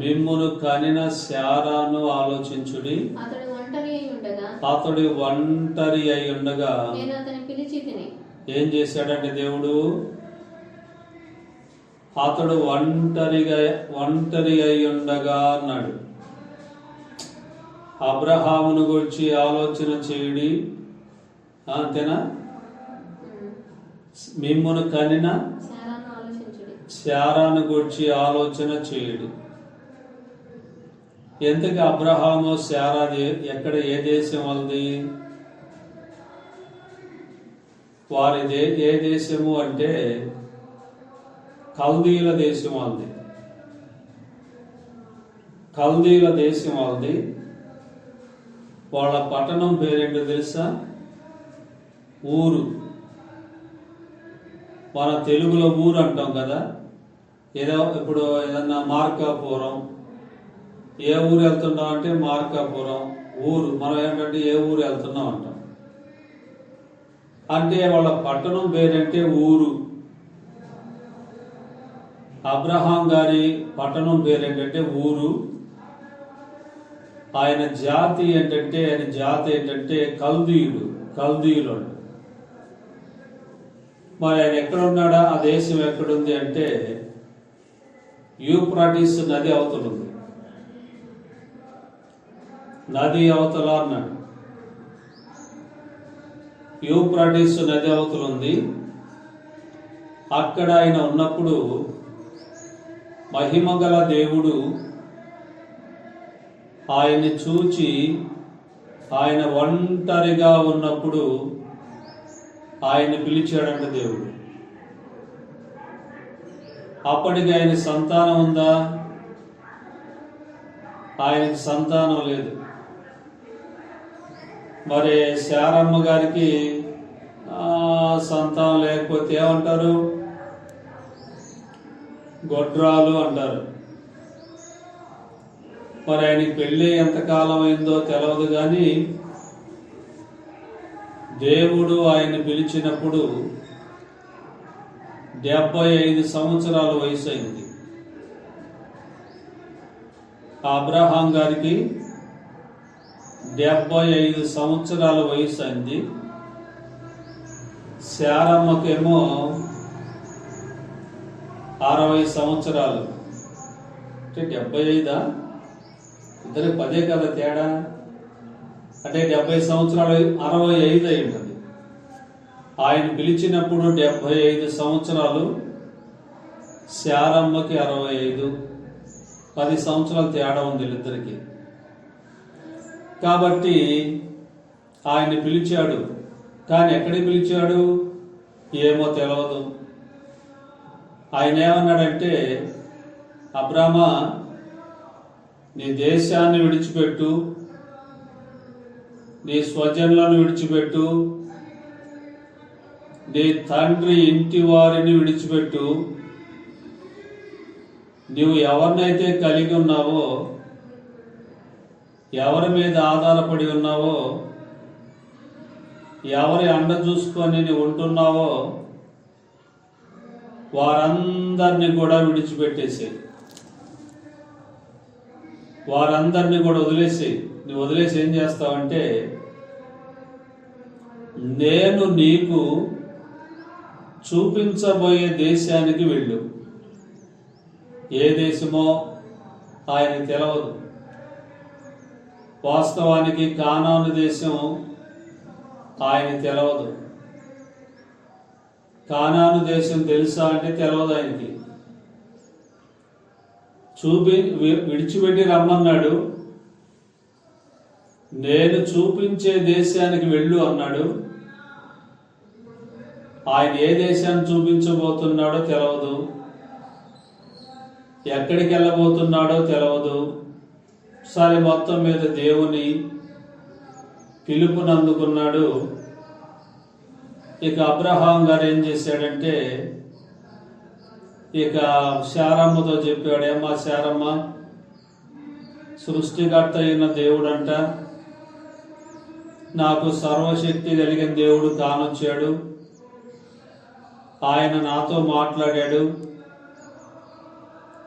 మిమ్మును కనిన శారాను ఆలోచించుడి. అతడు ఒంటరి అయి ఉండగా ఏం చేశాడంటే దేవుడు, అతడు ఒంటరి అయి ఉండగా అన్నాడు. అబ్రహామును గురించి ఆలోచన చేయుడి, అంతేనా? మిమ్మును కనిన శారాను గురించి ఆలోచన చేయుడి. ఎందుకు అబ్రహాము శారా ఎక్కడ, ఏ దేశం వాళ్ళది? వారిది ఏ దేశము అంటే కల్దీల దేశం వాళ్ళది. కల్దీల దేశం వాళ్ళది. వాళ్ళ పట్టణం పేరేంటో తెలుసా? ఊరు. మన తెలుగులో ఊరు అంటాం కదా, ఏదో ఇప్పుడు ఏదన్నా మార్కాపురం, ఏ ఊరు వెళ్తున్నాం అంటే మార్కాపురం ఊరు. మనం ఏంటంటే ఏ ఊరు వెళ్తున్నాం అంటాం. అంటే వాళ్ళ పట్టణం పేరంటే ఊరు. అబ్రహాం గారి పట్టణం పేరేంటంటే ఊరు. ఆయన జాతి ఏంటంటే కల్దీయులు. మరి ఆయన ఎక్కడున్నాడా? ఆ దేశం ఎక్కడుంది అంటే యూఫ్రటీస్ నది అవతలుంది. నది అవతల అన్నాడు. యూఫ్రటీస్ నది అవతలుంది. అక్కడ ఆయన ఉన్నప్పుడు మహిమగల దేవుడు ఆయన్ని చూచి, ఆయన ఒంటరిగా ఉన్నప్పుడు ఆయన్ని పిలిచాడంట దేవుడు. అప్పటికి ఆయన సంతానం ఉందా? ఆయనకి సంతానం లేదు. మరి శారమ్మ గారికి సంతానం లేకపోతే ఏమంటారు? గొడ్రాలు అంటారు. మరి ఆయనకి పెళ్ళి ఎంతకాలం అయిందో తెలియదు, కానీ దేవుడు ఆయన్ని పిలిచినప్పుడు 75 సంవత్సరాల వయసు అయింది. అబ్రహాం గారికి 75 సంవత్సరాల వయసు అయింది. శారమ్మకేమో 60 సంవత్సరాలు. అంటే 75, ఇద్దరు 10 కదా తేడా. అంటే 70 సంవత్సరాలు 65 అయి ఉంటుంది. ఆయన పిలిచినప్పుడు 75 సంవత్సరాలు, శారమ్మకి 65, 10 సంవత్సరాలు తేడా ఉంది వీళ్ళిద్దరికి. కాబట్టి ఆయన్ని పిలిచాడు. కానీ ఎక్కడికి పిలిచాడు ఏమో తెలియదు. ఆయన ఏమన్నాడంటే, అబ్రామా, నీ దేశాన్ని విడిచిపెట్టు, నీ స్వజనులను విడిచిపెట్టు, నీ తండ్రి ఇంటి వారిని విడిచిపెట్టు, నీవు ఎవరినైతే కలిగి ఉన్నావో, ఎవరి మీద ఆధారపడి ఉన్నావో, ఎవరి అండ చూసుకొని నీవు ఉంటున్నావో వారందరినీ కూడా విడిచిపెట్టేసి, వారందరినీ కూడా వదిలేసి, నువ్వు వదిలేసి ఏం చేస్తావంటే, నేను నీకు చూపించబోయే దేశానికి వెళ్ళు. ఏ దేశమో ఆయనకి తెలియదు. వాస్తవానికి కానాను దేశం ఆయనకి తెలియదు. కానాను దేశం తెలుసా అంటే తెలియదు ఆయనకి. విడిచిపెట్టి రమ్మన్నాడు. నేను చూపించే దేశానికి వెళ్ళు అన్నాడు. ఆయన ఏ దేశాన్ని చూపించబోతున్నాడో తెలియదు, ఎక్కడికి వెళ్ళబోతున్నాడో తెలియదు. సరే, మొత్తం మీద దేవుని పిలుపునందుకున్నాడు. ఇక అబ్రహాం గారు ఏం చేశాడంటే, ఇక శారమ్మతో చెప్పాడు, ఏమ్మా శారమ్మ, సృష్టికర్త అయిన దేవుడంట, నాకు సర్వశక్తి కలిగిన దేవుడు కానొచ్చాడు. ఆయన నాతో మాట్లాడాడు.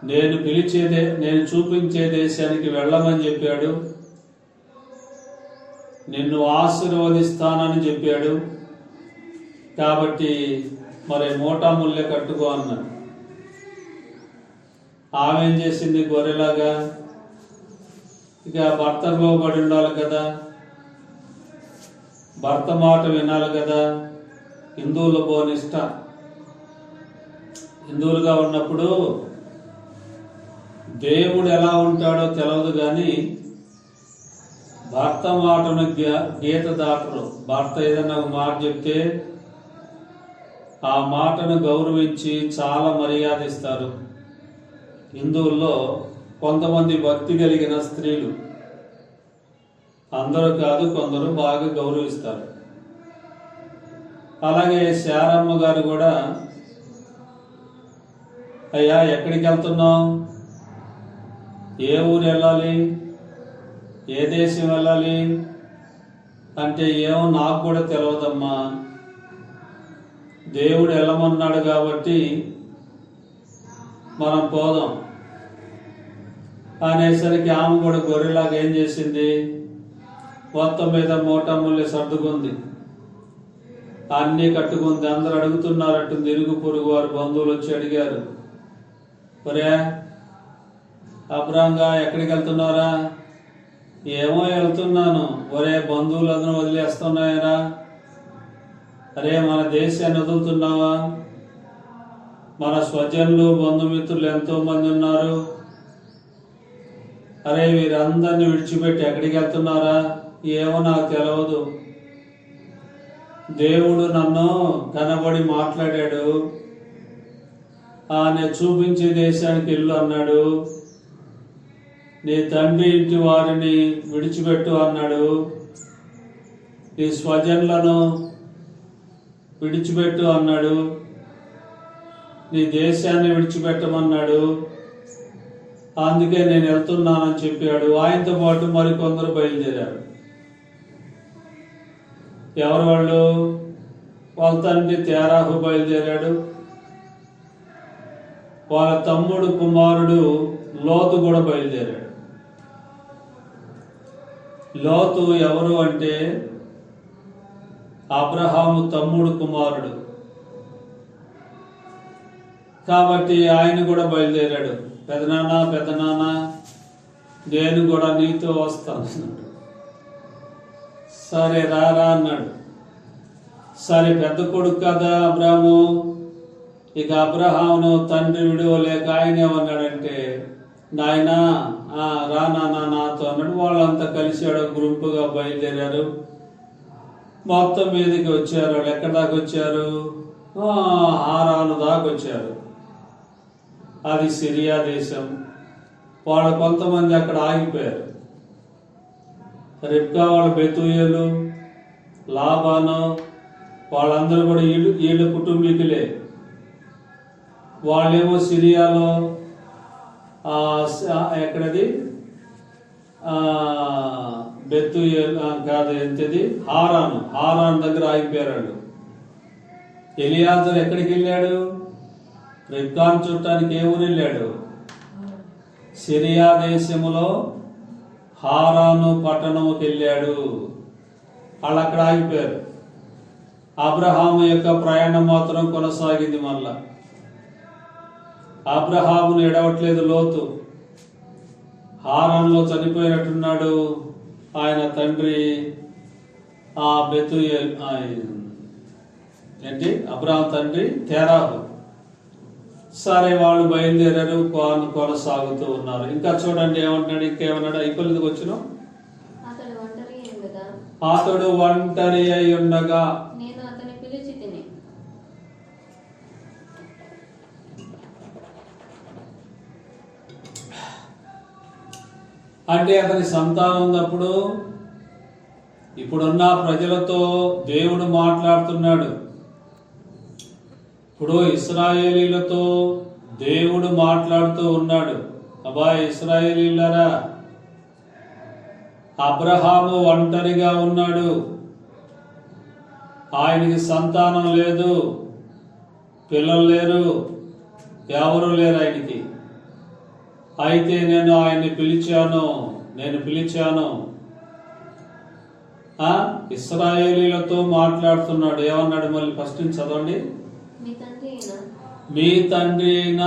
నేను చూపించే దేశానికి వెళ్ళమని చెప్పాడు. నిన్ను ఆశీర్వదిస్తానని చెప్పాడు. కాబట్టి మరి మూటాముల్లె కట్టుకో అన్నాడు. ఆమె ఏం చేసింది? గొర్రెలాగా ఇక భర్తకు లోబడి ఉండాలి కదా, భర్త మాట వినాలి కదా. హిందువుల బోనిష్ట. హిందువులుగా ఉన్నప్పుడు దేవుడు ఎలా ఉంటాడో తెలియదు కానీ భర్త మాటను గీత దాటరు. భర్త ఏదైనా ఒక మాట చెప్తే ఆ మాటను గౌరవించి చాలా మర్యాద ఇస్తారు. హిందువుల్లో కొంతమంది భక్తి కలిగిన స్త్రీలు, అందరూ కాదు, కొందరు బాగా గౌరవిస్తారు. అలాగే శారమ్మ గారు కూడా, అయ్యా ఎక్కడికి వెళ్తున్నావు, ఏ ఊరు వెళ్ళాలి, ఏ దేశం వెళ్ళాలి అంటే ఏమో నాకు కూడా తెలియదమ్మా, దేవుడు వెళ్ళమన్నాడు కాబట్టి మనం పోదాం అనేసరికి ఆమె కూడా గొర్రెలాగా ఏం చేసింది? మొత్తం మీద మూటముల్లి సర్దుకుంది, అన్నీ కట్టుకుంది. అందరు అడుగుతున్నారట్టుంది. ఇరుగు పొరుగు వారు బంధువులు వచ్చి అడిగారు, ఒరే అబ్రాంగా ఎక్కడికి వెళ్తున్నారా? ఏమో వెళ్తున్నాను. ఒరే బంధువులందరూ వదిలేస్తున్నాయరా? అరే మన దేశాన్ని వదులుతున్నావా? మన స్వజనులు బంధుమిత్రులు ఎంతో మంది ఉన్నారు. అరే వీరందరినీ విడిచిపెట్టి ఎక్కడికి వెళ్తున్నారా? ఏమో నాకు తెలియదు. దేవుడు నన్ను కనబడి మాట్లాడాడు. నేను చూపించే దేశానికి వెళ్ళు అన్నాడు. నీ తండ్రి ఇంటి వారిని విడిచిపెట్టు అన్నాడు. నీ స్వజనులను విడిచిపెట్టు అన్నాడు. నీ దేశాన్ని విడిచిపెట్టమన్నాడు. అందుకే నేను వెళ్తున్నానని చెప్పాడు. ఆయనతో పాటు మరికొందరు బయలుదేరారు. ఎవరు వాళ్ళు? వాళ్ళ తండ్రి తేరాహు బయలుదేరాడు. వాళ్ళ తమ్ముడు కుమారుడు లోతు కూడా బయలుదేరాడు. లోతు ఎవరు అంటే అబ్రహాము తమ్ముడు కుమారుడు. కాబట్టి ఆయన కూడా బయలుదేరాడు. పెదనాన్న నేను కూడా నీతో వస్తాను. సరే రారా అన్నాడు. సరే పెద్ద కొడుకు కదా అబ్రాహాము. ఇక అబ్రహామును తండ్రి విడువలేక ఆయన ఏమన్నాడంటే, నాయనా రా నాన్న నాతో అన్నాడు. వాళ్ళంతా కలిసి గుంపుగా బయలుదేరారు. మొత్తం మీదకి వచ్చారు. వాళ్ళు ఎక్కడి దాకా వచ్చారు? హారాను దాకా వచ్చారు. అది సిరియా దేశం. వాళ్ళు కొంతమంది అక్కడ ఆగిపోయారు. రిబ్కా వాళ్ళ బెతూయేలు, లాబాను వాళ్ళందరూ కూడా వీళ్ళ కుటుంబీకులే. వాళ్ళేమో సిరియాలో ఎక్కడది బెతూయేలు కాదు, ఎంతది హారాన్ దగ్గర ఆగిపోయారు. ఎలియాజరు ఎక్కడికి వెళ్ళాడు? రిబ్కాను చూడటానికి ఏ ఊరు వెళ్ళాడు? సిరియా దేశములో హారాను పట్టణముకి వెళ్ళాడు. వాళ్ళు అక్కడ ఆగిపోయారు. అబ్రహాము యొక్క ప్రయాణం మాత్రం కొనసాగింది. మళ్ళా అబ్రహామును ఎడవట్లేదు లోతు. హారాన్లో చనిపోయినట్టున్నాడు ఆయన తండ్రి బెతూయేల్ ఏంటి అబ్రహాం తండ్రి తేరాహు. సరే వాళ్ళు బయలుదేరారు, కొనసాగుతూ ఉన్నారు. ఇంకా చూడండి ఏమంటున్నాడు, ఇంకేమన్నాడు? అయిపోలేదు వచ్చిన అతడు ఒంటరి అయి ఉండగా అంటే అతని సంతానం ఉన్నప్పుడు ఇప్పుడున్న ప్రజలతో దేవుడు మాట్లాడుతున్నాడు. ఇప్పుడు ఇశ్రాయేలీలతో దేవుడు మాట్లాడుతూ ఉన్నాడు. అబ్బాయి ఇశ్రాయేలీలరా, అబ్రహాము ఒంటరిగా ఉన్నాడు. ఆయనకి సంతానం లేదు, పిల్లలు లేరు, ఎవరు లేరు ఆయనకి. అయితే నేను ఆయన్ని పిలిచాను. ఇశ్రాయేలీలతో మాట్లాడుతున్నాడు. ఏమన్నాడు? మళ్ళీ ఫస్ట్ నుంచి చదవండి. మీ తండ్రి అయిన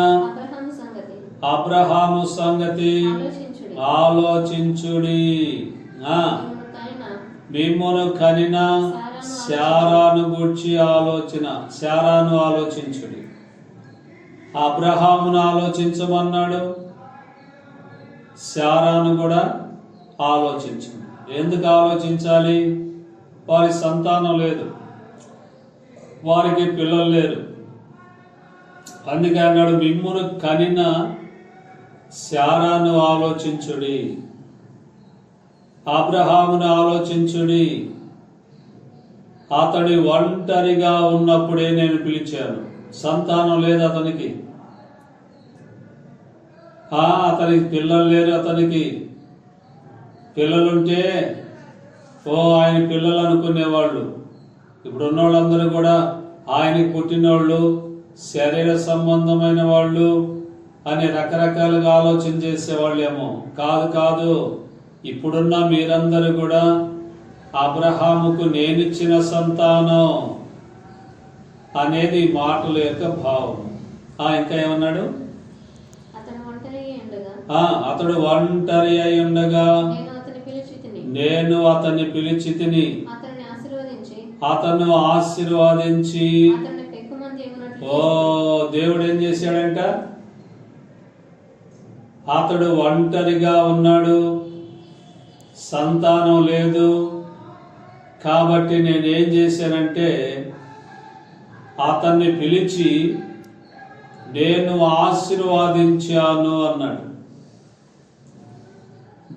అబ్రహాము సంగతి ఆలోచించుడి. మిమ్మును కనిన శారాను గూర్చి శారాను ఆలోచించుడి. అబ్రహామును ఆలోచించమన్నాడు, శారాను కూడా ఆలోచించండి. ఎందుకు ఆలోచించాలి? వారి సంతానం లేదు, వారికి పిల్లలు లేరు. అందుకే అన్నాడు, మిమ్మును కనిన శారాను ఆలోచించుడి, అబ్రహామును ఆలోచించుడి. అతడి ఒంటరిగా ఉన్నప్పుడే నేను పిలిచాను. సంతానం లేదు అతనికి, అతనికి పిల్లలు లేరు. అతనికి పిల్లలుంటే ఆయన పిల్లలు అనుకునేవాళ్ళు. ఇప్పుడున్న వాళ్ళందరూ కూడా ఆయనకి పుట్టినోళ్ళు, శరీర సంబంధమైన వాళ్ళు అని రకరకాలుగా ఆలోచన చేసేవాళ్ళేమో. కాదు, ఇప్పుడున్న మీరందరూ కూడా అబ్రహాముకు నేనిచ్చిన సంతానం అనేది మాటల యొక్క భావం. ఇంకా ఏమన్నాడు? అతడు ఒంటరి అయి ఉండగా నేను అతన్ని పిలిచి తిని, అతను ఆశీర్వదించి. దేవుడు ఏం చేశాడంట? అతడు ఒంటరిగా ఉన్నాడు, సంతానం లేదు. కాబట్టి నేనేం చేశానంటే అతన్ని పిలిచి నేను ఆశీర్వాదించాను అన్నాడు.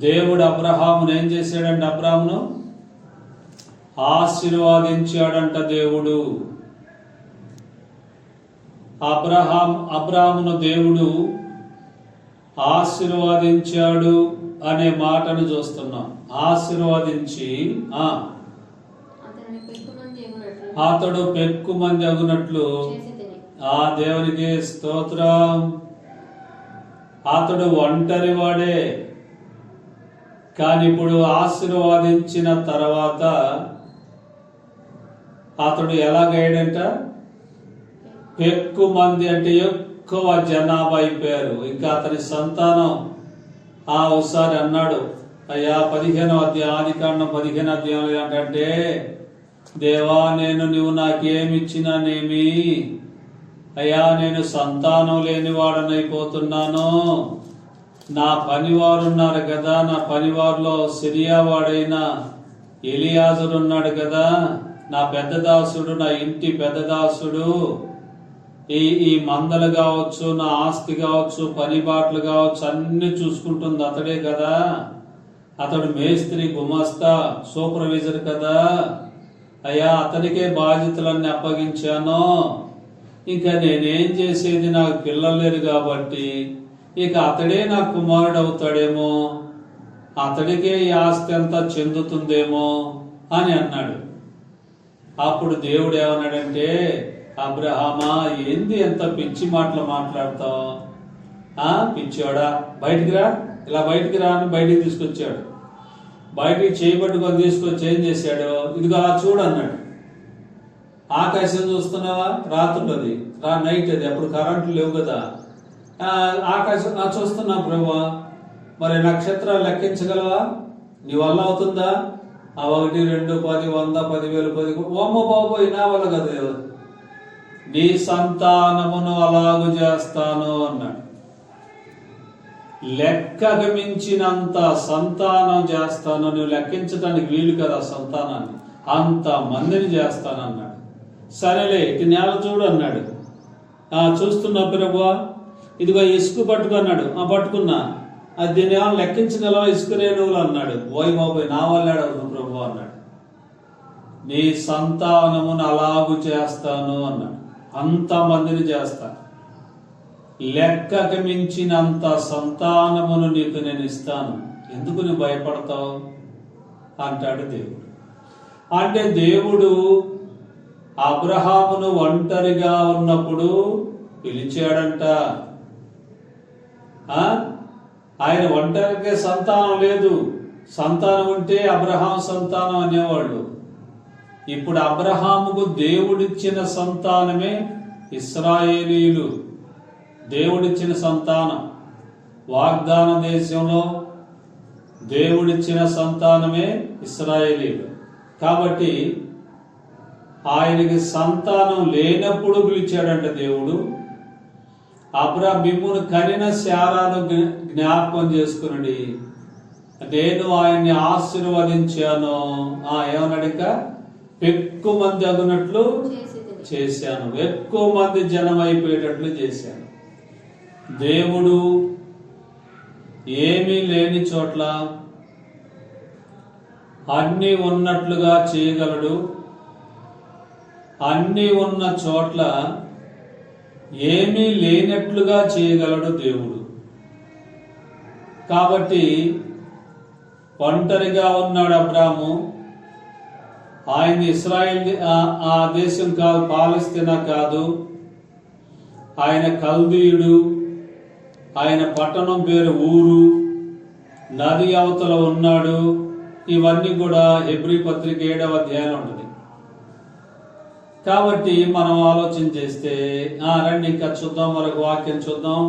దేవుడు అబ్రహామును ఏం చేశాడంటే అబ్రహామును ఆశీర్వాదించాడంట దేవుడు. అబ్రహామును దేవుడు ఆశీర్వాదించాడు అనే మాటను చూస్తున్నాం. ఆశీర్వాదించి అతడు పెక్కుమంది అగునట్లు. దేవునికి స్తోత్రం. అతడు ఒంటరి వాడే, కానీ ఇప్పుడు ఆశీర్వాదించిన తర్వాత అతడు ఎలాగయ్యాడంట? పెక్కుమంది అంటే ఎక్కువ జనాభా అయిపోయారు. ఇంకా అతని సంతానం ఒకసారి అన్నాడు, అయ్యా 15వ అధ్యాయం, ఆదికాండం 15వ అధ్యాయంలో ఏంటంటే, దేవా నువ్వు నాకేమిచ్చినానేమి, అయ్యా నేను సంతానం లేనివాడనైపోతున్నాను. నా పనివారు ఉన్నారు కదా, నా పనివారిలో సిరియా వాడైన ఎలియాజరు ఉన్నాడు కదా, నా పెద్ద దాసుడు, నా ఇంటి పెద్ద దాసుడు. ఈ మందలు కావచ్చు, నా ఆస్తి కావచ్చు, పని బాటలు కావచ్చు, అన్ని చూసుకుంటుంది అతడే కదా. అతడు మేస్త్రి, గుమస్తా, సూపర్వైజర్ కదా. అయ్యా అతనికే బాధ్యతలన్నీ అప్పగించాను. ఇంకా నేనేం చేసేది? నాకు పిల్లలు లేరు కాబట్టి ఇక అతడే నా కుమారుడు అవుతాడేమో, అతడికే ఈ ఆస్తి అంతా చెందుతుందేమో అని అన్నాడు. అప్పుడు దేవుడు ఏమన్నాడంటే, అబ్రహామా ఏంది ఎంత పిచ్చి మాటలు మాట్లాడతావు? పిచ్చోడా, బయటికి రా, ఇలా బయటికి రా అని బయటికి తీసుకొచ్చాడు. బయటికి చేయబట్టుకొని తీసుకొచ్చి ఏం చేశాడు? ఇదిగో చూడు అన్నాడు. ఆకాశం చూస్తున్నావా? రాత్రులది, నైట్ అది, అప్పుడు కరెంట్లు లేవు కదా. ఆకాశం చూస్తున్నా ప్రభువా, మరి నక్షత్రాలు లెక్కించగలవా? నీ వల్ల అవుతుందా? 1, 2, 10, 100, 10,000, 10. ఓమ్మ బాబోయ్, నా వల్ల కదా. నీ సంతానమును అలాగు చేస్తాను అన్నాడు. లెక్కకు మించినంత సంతానం చేస్తాను. నువ్వు లెక్కించడానికి వీలు కదా సంతానాన్ని, అంత మందిని చేస్తానన్నాడు. సరేలే, ఇటు నేల చూడు అన్నాడు. చూస్తున్నా ప్రభువా, ఇదిగో ఇసుక పట్టుకున్నాడు. పట్టుకున్నా, అది దీన్ని ఏమైనా లెక్కించగలవా? ఇసుక రేణువులు అన్నాడు. ఓయ్ బాబోయ్, నా వల్లాడవు ప్రభు అన్నాడు. నీ సంతానమును అలాగు చేస్తాను అన్నాడు. అంతమందిని చేస్తాను, లెక్కకు మించినంత సంతానమును నీకు నేను ఇస్తాను. ఎందుకు నువ్వు భయపడతావు అంటాడు దేవుడు. అంటే దేవుడు అబ్రహామును ఒంటరిగా ఉన్నప్పుడు పిలిచాడంట. ఆయన ఒంటరికే సంతానం లేదు. సంతానం ఉంటే అబ్రహాం సంతానం అనేవాళ్ళు. ఇప్పుడు అబ్రహాముకు దేవుడిచ్చిన సంతానమే ఇశ్రాయేలీయులు. దేవుడిచ్చిన సంతానం, వాగ్దాన దేశంలో దేవుడిచ్చిన సంతానమే ఇశ్రాయేలీయులు. కాబట్టి ఆయనకి సంతానం లేనప్పుడు పిలిచాడంట దేవుడు. మిమ్మును కనిన శారాను జ్ఞాపకం చేసుకునండి, నేను ఆయన్ని ఆశీర్వదించాను. ఏమన్నాడు? ఇంకా ఎక్కువ మంది అగునట్లు చేశాను, ఎక్కువ మంది జనం అయిపోయేటట్లు చేశాను. దేవుడు ఏమీ లేని చోట్ల అన్నీ ఉన్నట్లుగా చేయగలడు. అన్నీ ఉన్న చోట్ల ఏమీ లేనట్లుగా చేయగలడు దేవుడు. కాబట్టి ఒంటరిగా ఉన్నాడు అబ్రాము. ఆయన ఇశ్రాయేల్ ఆ దేశం కాదు, పాలస్తీనా కాదు, ఆయన కల్దీయుడు. ఆయన పట్టణం పేరు ఊరు, నది అవతల ఉన్నాడు. ఇవన్నీ కూడా హెబ్రీ పత్రిక 7వ అధ్యాయంలో ఉంటుంది. కాబట్టి మనం ఆలోచన చేస్తే రండి ఇంకా చూద్దాం, మరొక వాక్యం చూద్దాం.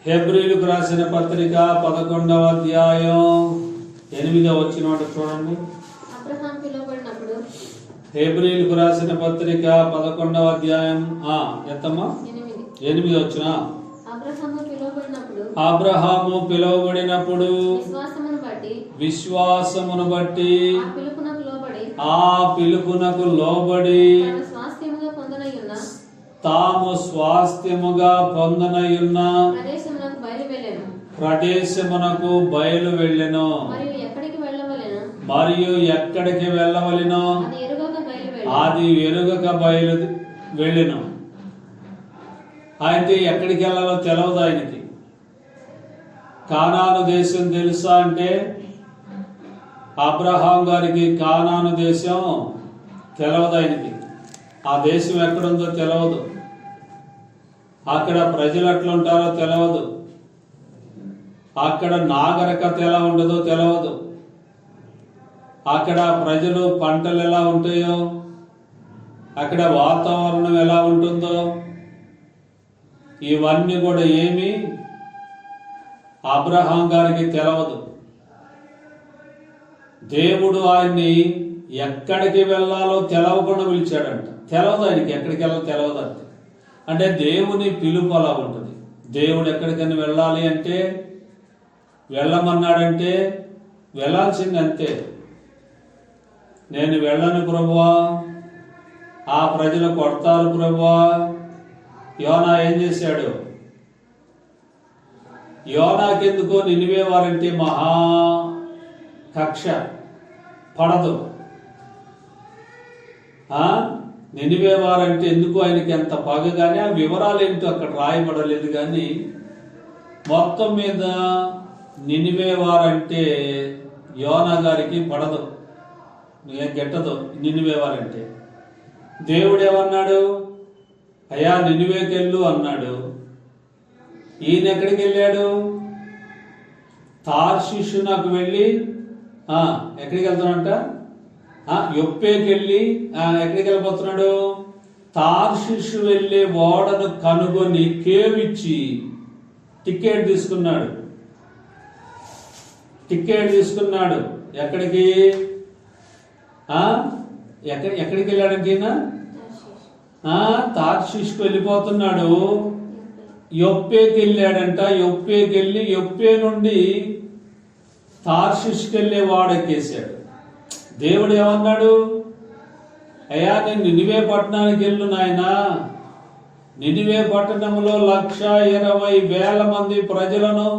హెబ్రీలకు రాసిన పత్రిక 11వ అధ్యాయం 8వ వచనం చూడండి. హెబ్రీలకు రాసిన పత్రిక 11వ అధ్యాయం ఎంతమ్మా? 8వ వచనం. అబ్రహాము పిలువబడినప్పుడు విశ్వాసమును బట్టి ఆ పిలుపునకు లోబడి తాము స్వాస్థ్యముగా పొందనయున్న ప్రదేశమునకు బయలు వెళ్ళెను. మరియు ఎక్కడికి వెళ్ళవలెనో అది ఎరుగక బయలు వెళ్ళెను. అయితే ఎక్కడికి వెళ్ళాలో తెలవదు ఆయనకి. కానాను దేశం తెలుసా అంటే అబ్రహాం గారికి కానాను దేశం తెలవదు ఆయనకి. ఆ దేశం ఎక్కడుందో తెలవదు. అక్కడ ప్రజలు ఎట్లుంటారో తెలవదు. అక్కడ నాగరికత ఎలా ఉండదో తెలవదు. అక్కడ ప్రజలు పంటలు ఎలా ఉంటాయో, అక్కడ వాతావరణం ఎలా ఉంటుందో, ఇవన్నీ కూడా ఏమీ అబ్రహాం గారికి తెలవదు. దేవుడు ఆయన్ని ఎక్కడికి వెళ్ళాలో తెలవకుండా పిలిచాడంట. తెలవదు ఆయనకి, ఎక్కడికి వెళ్ళాలో తెలవదు అంతే. అంటే దేవుని పిలుపు అలా ఉంటుంది. దేవుడు ఎక్కడికైనా వెళ్ళాలి అంటే, వెళ్ళమన్నాడంటే వెళ్ళాల్సింది అంతే. నేను వెళ్ళను ప్రభువా, ఆ ప్రజలు కొడతారు ప్రభువా. యోనా ఏం చేశాడు? యోనాకెందుకో నినివే వారంటే మహా కక్ష పడదు. నినివే వారంటే ఎందుకు ఆయనకి ఎంత పగ. కానీ ఆ వివరాలు ఏంటో అక్కడ రాయబడలేదు. కానీ మొత్తం మీద నినివే వారంటే యోనా గారికి పడదు, గెట్టదు. నినివే వారంటే దేవుడు ఏమన్నాడు? అయ్యా నినివేకెళ్ళు అన్నాడు. ఈయన ఎక్కడికి వెళ్ళాడు? తార్షీషునకు వెళ్ళి ఎక్కడికి వెళ్తానంట? యొప్పేకి వెళ్ళి ఎక్కడికి వెళ్ళిపోతున్నాడు? తార్షీషు వెళ్ళే ఓడను కనుగొని కేవిచ్చి టికెట్ తీసుకున్నాడు. ఎక్కడికి? ఎక్కడికి వెళ్ళాడంటే ఈయన తార్షీషుకు వెళ్ళిపోతున్నాడు. యొప్పేకి వెళ్ళాడంట. యొప్పేకి వెళ్ళి యొప్పే నుండి తార్షీషుకి వెళ్ళే వాడెక్కేశాడు. దేవుడు ఏమన్నాడు? అయ్యా నేను నినివే పట్టణానికి వెళ్ళు నాయనా. నినివే పట్టణంలో 120,000 మంది ప్రజలను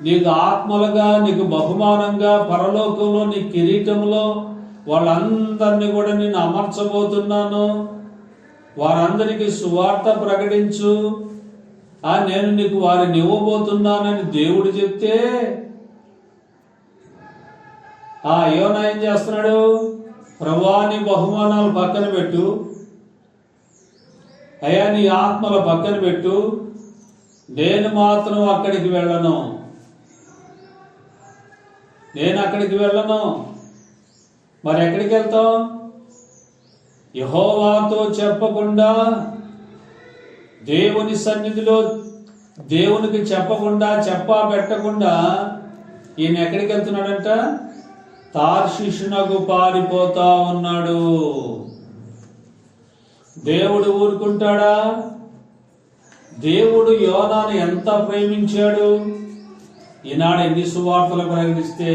నీకు ఆత్మలుగా, నీకు బహుమానంగా పరలోకంలో నీ కిరీటంలో వాళ్ళందరినీ కూడా నేను అమర్చబోతున్నాను. వారందరికీ సువార్త ప్రకటించు, నేను నీకు వారిని ఇవ్వబోతున్నానని దేవుడు చెప్తే యోనా ఏం చేస్తున్నాడు? ప్రభువా నీ బహుమానాలు పక్కన పెట్టు, అయ్యా నీ ఆత్మల పక్కన పెట్టు, నేను మాత్రం అక్కడికి వెళ్ళను, నేను అక్కడికి వెళ్ళను. మరి ఎక్కడికి వెళ్తావు? యెహోవాతో చెప్పకుండా, దేవుని సన్నిధిలో దేవునికి చెప్పకుండా, పెట్టకుండా ఈయన ఎక్కడికి వెళ్తున్నాడంట? తార్షిషునకు పారిపోతా ఉన్నాడు. దేవుడు ఊరుకుంటాడా? దేవుడు యోనాను ఎంత ప్రేమించాడు. ఈనాడు ఎన్ని సువార్తలు ప్రకటిస్తే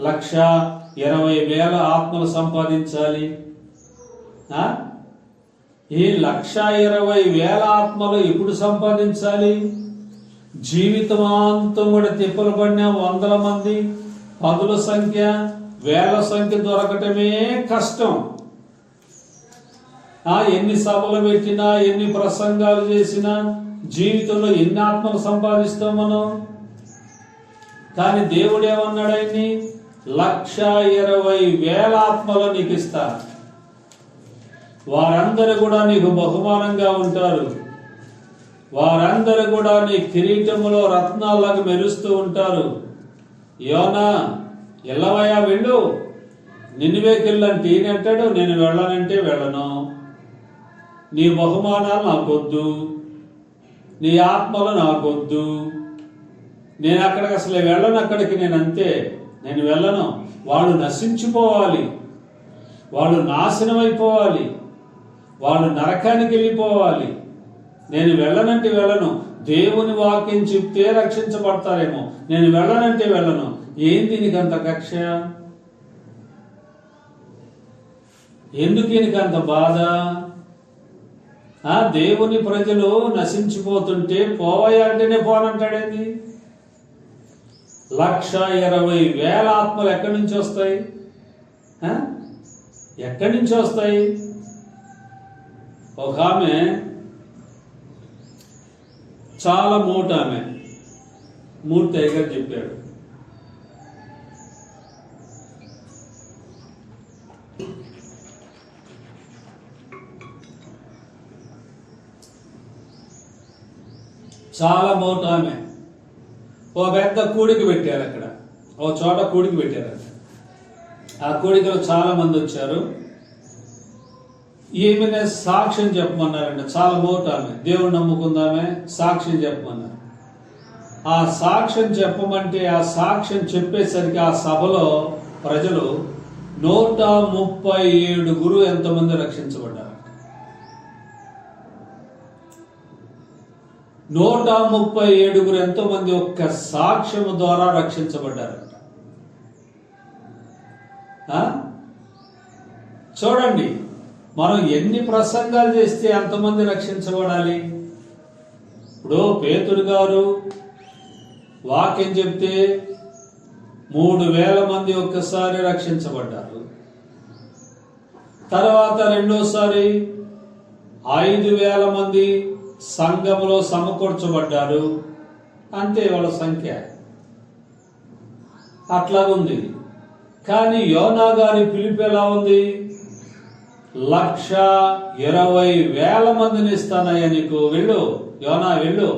1,20,000 ఆత్మలు సంపాదించాలి. ఈ 1,20,000 ఆత్మలు ఎప్పుడు సంపాదించాలి? జీవితమాంతం కూడా తిప్పలు పడిన 100 మంది, 10ల సంఖ్య, 1000 సంఖ్య దొరకటమే కష్టం. ఎన్ని సభలు పెట్టినా, ఎన్ని ప్రసంగాలు చేసినా జీవితంలో ఎన్ని ఆత్మలు సంపాదిస్తాం మనం. కానీ దేవుడు ఏమన్నాడు? ఆయన్ని 1,20,000 ఆత్మలు నీకు ఇస్తా, వారందరూ కూడా నీకు బహుమానంగా ఉంటారు, వారందరూ కూడా నీ కిరీటములో రత్నాలకు మెరుస్తూ ఉంటారు. యోనా ఎల్లవయ్యా వెళ్ళు, నినివేకెళ్ళంటే ఈయన అంటాడు, నేను వెళ్ళనంటే వెళ్ళను, నీ బహుమానాలు నాకొద్దు, నీ ఆత్మలు నాకొద్దు, నేను అక్కడికి అసలు వెళ్ళను, అక్కడికి నేను అంతే, నేను వెళ్ళను. వాళ్ళు నశించిపోవాలి, వాళ్ళు నాశనం అయిపోవాలి, వాళ్ళు నరకానికి వెళ్ళిపోవాలి. నేను వెళ్ళనంటే వెళ్ళను. దేవుని వాక్యం చెప్తే రక్షించబడతారేమో, నేను వెళ్ళనంటే వెళ్ళను. ఏంది నీకంత కక్ష? ఎందుకు నీకంత బాధ? దేవుని ప్రజలు నశించిపోతుంటే పోవయ్యా అంటేనే పోనంటాడేంది? 1,20,000 ఆత్మలు ఎక్కడి నుంచి వస్తాయి? ఎక్కడి నుంచి వస్తాయి? ఒక ఆమె చాలా ఆమె మూర్తి అయ్యగారు చెప్పాడు. చాలా ఆమె ఓ పెద్ద కూడికి పెట్టారు. అక్కడ ఓ చోట కూడికి పెట్టారు. ఆ కూడికలో చాలా మంది వచ్చారు. ఈమెనే సాక్ష్యం చెప్పమన్నారండి. చాలా ఆమె, దేవుడు నమ్ముకుందామే, సాక్ష్యం చెప్పమన్నారు. ఆ సాక్ష్యం చెప్పమంటే ఆ సాక్ష్యం చెప్పేసరికి ఆ సభలో ప్రజలు 137 ఎంతమంది రక్షించబడ్డారు. 137 ఎంతో మంది ఒక్క సాక్ష్యము ద్వారా రక్షించబడ్డారు. చూడండి, మనం ఎన్ని ప్రసంగాలు చేస్తే ఎంతమంది రక్షించబడాలి? ఇప్పుడు పేతురు గారు వాక్యం చెప్తే 3,000 మంది ఒక్కసారి రక్షించబడ్డారు. తర్వాత రెండోసారి 5,000 మంది సంఘములో సమకూర్చబడ్డారు. అంతే వాళ్ళ సంఖ్య, అట్లా ఉంది. కానీ యోనా గారి పిలుపు ఎలా ఉంది? 1,20,000 మందిని ఇస్తానయ్యా నీకు, వెళ్ళు యోనా వెళ్ళు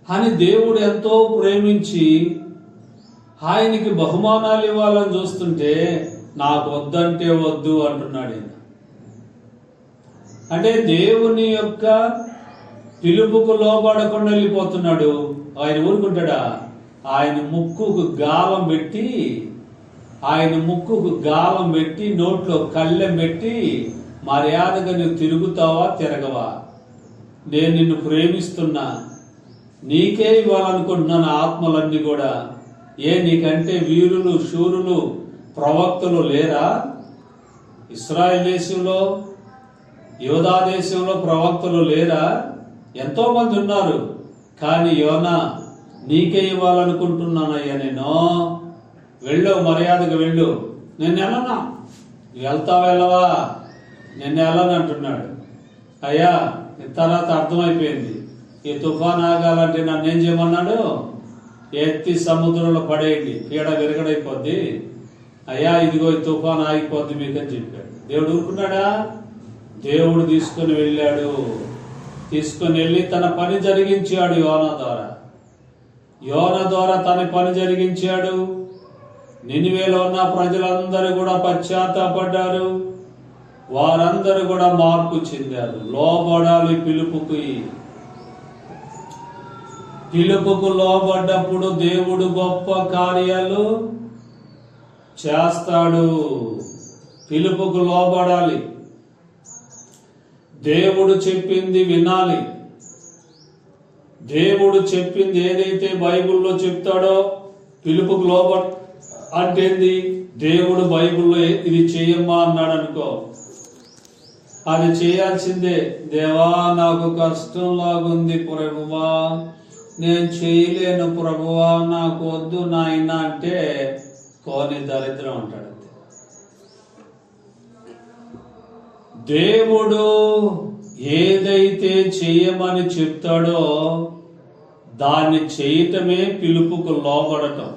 అని దేవుడు ఎంతో ప్రేమించి ఆయనకి బహుమానాలు ఇవ్వాలని చూస్తుంటే నాకు వద్దంటే వద్దు అంటున్నాడు. అంటే దేవుని యొక్క పిలుపుకు లోబడకుండా వెళ్ళిపోతున్నాడు. ఆయన ఊరుకుంటాడా? ఆయన ముక్కుకు గాలం పెట్టి నోట్లో కళ్ళెం పెట్టి మర్యాదగా నువ్వు తిరుగుతావా తిరగవా, నేను నిన్ను ప్రేమిస్తున్నా, నీకే ఇవ్వాలనుకుంటున్నాను ఆత్మలన్నీ కూడా. నీకంటే వీరులు శూరులు ప్రవక్తలు లేరా? ఇశ్రాయేల్ దేశంలో యోధా దేశంలో ప్రవక్తలు లేరా? ఎంతో మంది ఉన్నారు. కానీ యోనా నీకే ఇవ్వాలనుకుంటున్నానయ్యా, నేను వెళ్ళు, మర్యాదగా వెళ్ళు. నేను వెళ్ళనా? వెళ్ళవా? నేను వెళ్ళను అంటున్నాడు. అయ్యా తర్వాత అర్థమైపోయింది, ఈ తుఫాన్ ఆగాలంటే నన్ను ఏం చేయమన్నాడు? ఎత్తి సముద్రంలో పడేయండి, పీడ విరగడైపోద్ది. అయ్యా ఇదిగో ఈ తుఫాన్ ఆగిపోద్ది మీకు అని చెప్పాడు. దేవుడు ఊరుకున్నాడా? దేవుడు తీసుకుని వెళ్ళాడు. తీసుకుని వెళ్ళి తన పని జరిగించాడు. యోనా ద్వారా తన పని జరిగించాడు. నినివేలో ఉన్న ప్రజలందరూ కూడా పశ్చాత్తాపడ్డారు. వారందరూ కూడా మార్పు చెందారు. లోబడాలి పిలుపుకు లోబడ్డప్పుడు దేవుడు గొప్ప కార్యాలు చేస్తాడు. పిలుపుకు లోబడాలి. దేవుడు చెప్పింది వినాలి. దేవుడు చెప్పింది ఏదైతే బైబిల్లో చెప్తాడో పిలుపుకు అంటేంది, దేవుడు బైబిల్లో ఇది చెయ్యమ్మా అన్నాడు అనుకో, అది చేయాల్సిందే. దేవా నాకు కష్టంలాగుంది ప్రభువా, నేను చేయలేను ప్రభువా, నాకు వద్దు నాయన అంటే కోని దరిద్రం అంటాడు. దేవుడు ఏదైతే చేయమని చెప్తాడో దాన్ని చేయటమే పిలుపుకు లోబడటం.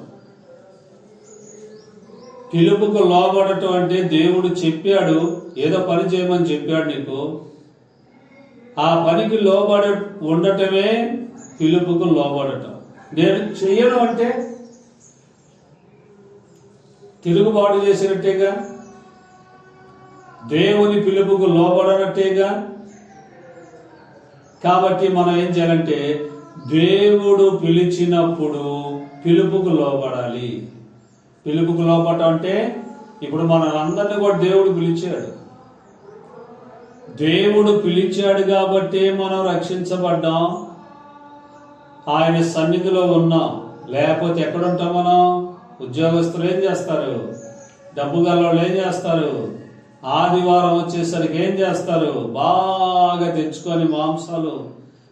పిలుపుకు లోబడటం అంటే దేవుడు చెప్పాడు, ఏదో పని చేయమని చెప్పాడు నీకు, ఆ పనికి ఉండటమే పిలుపుకు లోబడటం. నేను చెయ్యను అంటే తిరుగుబాటు చేసినట్టేగా, దేవుని పిలుపుకు లోబడనట్టేగా. కాబట్టి మనం ఏం చేయాలంటే దేవుడు పిలిచినప్పుడు పిలుపుకు లోబడాలి. పిలుపుకు లోబడటం అంటే ఇప్పుడు మనల్ని కూడా దేవుడు పిలిచాడు. దేవుడు పిలిచాడు కాబట్టి మనం రక్షించబడ్డాం, ఆయన సన్నిధిలో ఉన్నాం. లేకపోతే ఎక్కడుంటాం మనం? ఉద్యోగస్తులు ఏం చేస్తారు? డబ్బు గలవాళ్ళు ఏం చేస్తారు? ఆదివారం వచ్చేసరికి ఏం చేస్తారు? బాగా తెచ్చుకొని మాంసాలు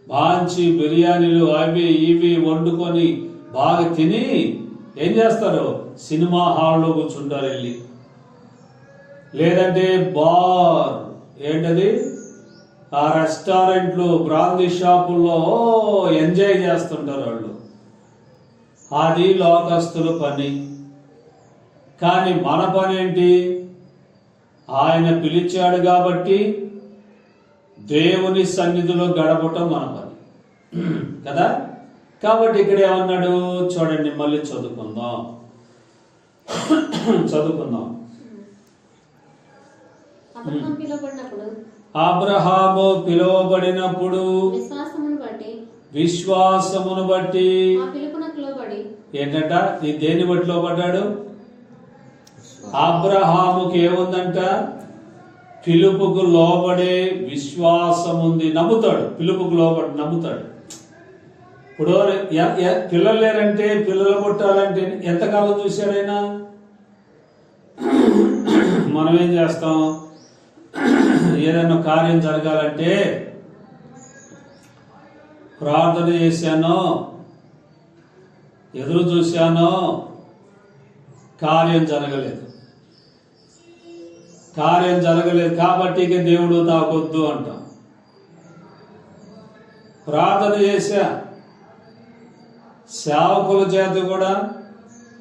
మంచి బిర్యానీలు అవి ఇవి వండుకొని బాగా తిని ఏం చేస్తారు? సినిమా హాల్లో కూర్చుంటారు వెళ్ళి, లేదంటే ఏంటది ఆ రెస్టారెంట్లు బ్రాందీ షాపుల్లో ఎంజాయ్ చేస్తుంటారు వాళ్ళు. అది లోకస్తుల పని. కానీ మన పని ఏంటి? ఆయన పిలిచాడు కాబట్టి దేవుని సన్నిధిలో గడపటం మన పని కదా. కాబట్టి ఇక్కడ ఏమన్నాడు చూడండి, మళ్ళీ చదువుకుందాం. అబ్రహాము పిలువబడినప్పుడు విశ్వాసమును బట్టి ఏంటంట? ఈ దేన్ని బట్టి లోబడ్డాడు? అబ్రహాముకి ఏముందంట? పిలుపుకు లోబడే విశ్వాసం ఉంది. నమ్ముతాడు, పిలుపుకు లోబడి నమ్ముతాడు. ఇప్పుడు పిల్లలు లేరంటే, పిల్లలు పుట్టాలంటే ఎంతకాలం చూశాడైనా? మనం ఏం చేస్తాం? ఏదైనా కార్యం జరగాలంటే ప్రార్థన చేశానో, ఎదురు చూశానో, కార్యం జరగలేదు కాబట్టి ఇక దేవుడు తాకొద్దు అంటాం. ప్రార్థన చేశా, సేవకుల చేత కూడా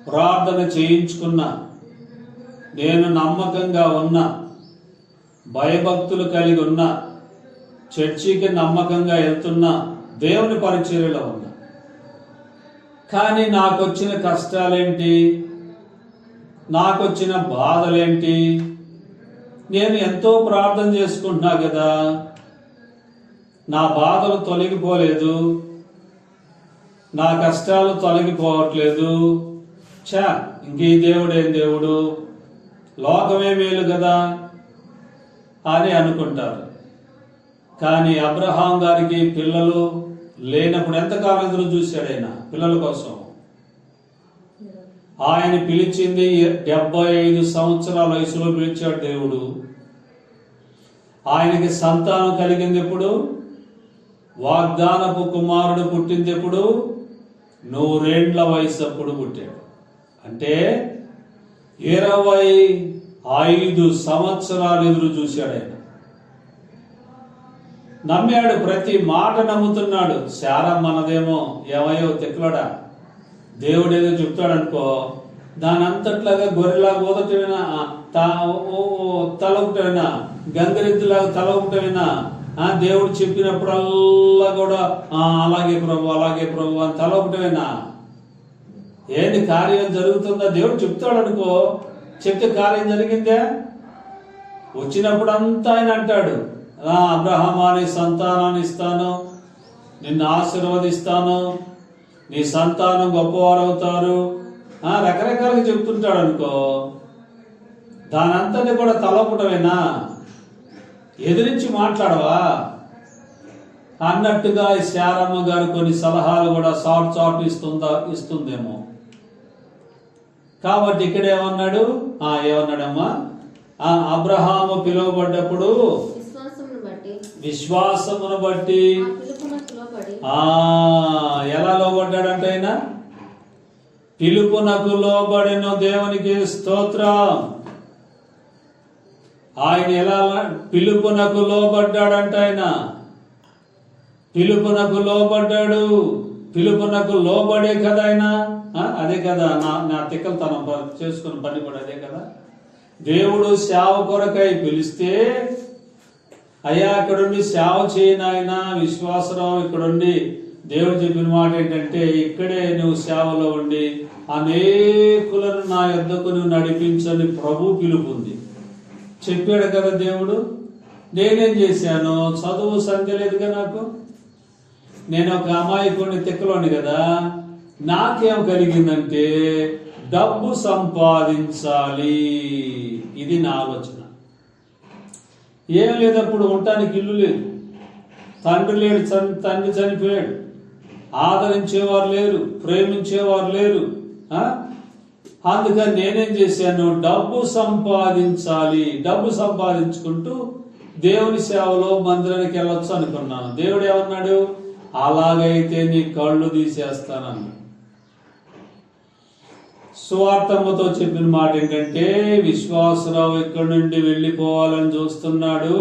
ప్రార్థన చేయించుకున్నా, నేను నమ్మకంగా ఉన్నా, భయభక్తులు కలిగి ఉన్నా, చర్చికి నమ్మకంగా వెళ్తున్నా, దేవుని పరిచర్యలో ఉన్నా. కానీ నాకొచ్చిన కష్టాలేంటి? నాకొచ్చిన బాధలేంటి? నేను ఎంతో ప్రార్థన చేసుకుంటున్నా కదా, నా బాధలు తొలగిపోలేదు, నా కష్టాలు తొలగిపోవట్లేదు. ఇంక ఈ దేవుడు ఏం దేవుడు, లోకమే మేలు కదా అని అనుకుంటారు. కానీ అబ్రహాం గారికి పిల్లలు లేనప్పుడు ఎంతకాలం ఎదురు చూశాడు ఆయన పిల్లల కోసం. ఆయన పిలిచింది 75 సంవత్సరాల వయసులో పిలిచాడు దేవుడు. ఆయనకి సంతానం కలిగింది ఎప్పుడు? వాగ్దానపు కుమారుడు పుట్టింది ఎప్పుడు? 100 ఏళ్ల వయసు అప్పుడు పుట్టాడు. అంటే 25 సంవత్సరాలు ఎదురు చూశాడు ఆయన. నమ్మాడు, ప్రతి మాట నమ్ముతున్నాడు. శారా మనదేమో ఏమయ్యో తిక్కలోడా, దేవుడు ఏదో చెప్తాడనుకో, దాని అంతట్లాగా గొర్రెలాగా ఊదటమేనా, తల ఒకటమేనా, గంగరెద్దులాగా తల ఒకటమేనా, దేవుడు చెప్పినప్పుడల్లా కూడా అలాగే ప్రభు అలాగే ప్రభు అని తల ఒకటేనా? ఏంటి కార్యం జరుగుతుందా? దేవుడు చెప్తాడు అనుకో, చెప్తే కార్యం జరిగిందే. వచ్చినప్పుడు అంతా ఆయన అంటాడు, అబ్రహామా నీ సంతానాన్ని ఇస్తాను, నిన్ను ఆశీర్వదిస్తాను, నీ సంతానం గొప్పవారు అవుతారు, రకరకాలుగా చెప్తుంటాడు అనుకో. దాని అంతని కూడా తలపటమేనా? ఎదిరించి మాట్లాడవా అన్నట్టుగా ఈ శారమ్మ గారు కొన్ని సలహాలు కూడా చాటు ఇస్తుందేమో. కాబట్టి ఇక్కడ ఏమన్నాడమ్మా? అబ్రహాము పిలువబడ్డప్పుడు విశ్వాసమును బట్టి ఎలా లోబడ్డాడంటే ఆయన పిలుపునకు లోబడిన దేవునికి స్తోత్రం. ఆయన ఎలా పిలుపునకు లోబడ్డాడంట? ఆయన పిలుపునకు లోబడ్డాడు. పిలుపునకు లోబడే కదా ఆయన. అదే కదా నా తిక్కలతనం చేసుకున్న పని కూడా అదే కదా. దేవుడు సేవ కొరకై పిలిస్తే, అయ్యా ఇక్కడుండి సేవ చేయనాయన విశ్వాసరావు, ఇక్కడుండి దేవుడు చెప్పిన మాట ఏంటంటే, ఇక్కడే నువ్వు సేవలో ఉండి అనేకులను నా యొద్దకు నువ్వు నడిపించని ప్రభు పిలుపుంది. చెప్పాడు కదా దేవుడు. నేనేం చేశాను? చదువు సంఖ్య లేదుగా నాకు. నేను ఒక అమాయకుడిని తిక్కలోని కదా. నాకేం కలిగిందంటే డబ్బు సంపాదించాలి, ఇది నా ఆలోచన. ఏం లేదప్పుడు ఉండటానికి ఇల్లు లేదు, తండ్రి లేడు, తండ్రి చనిపోయాడు, ఆదరించేవారు లేరు, ప్రేమించేవారు లేరు. అందుకని నేనేం చేశాను? డబ్బు సంపాదించాలి, డబ్బు సంపాదించుకుంటూ దేవుని సేవలో మందిరానికి వెళ్ళొచ్చు అనుకున్నాను. దేవుడు ఏమన్నాడు? అలాగైతే నీ కళ్ళు తీసేస్తానన్నాడు. సువార్తమ్మతో చెప్పిన మాట ఏంటంటే, విశ్వాసరావు ఇక్కడి నుండి వెళ్ళిపోవాలని చూస్తున్నాడు,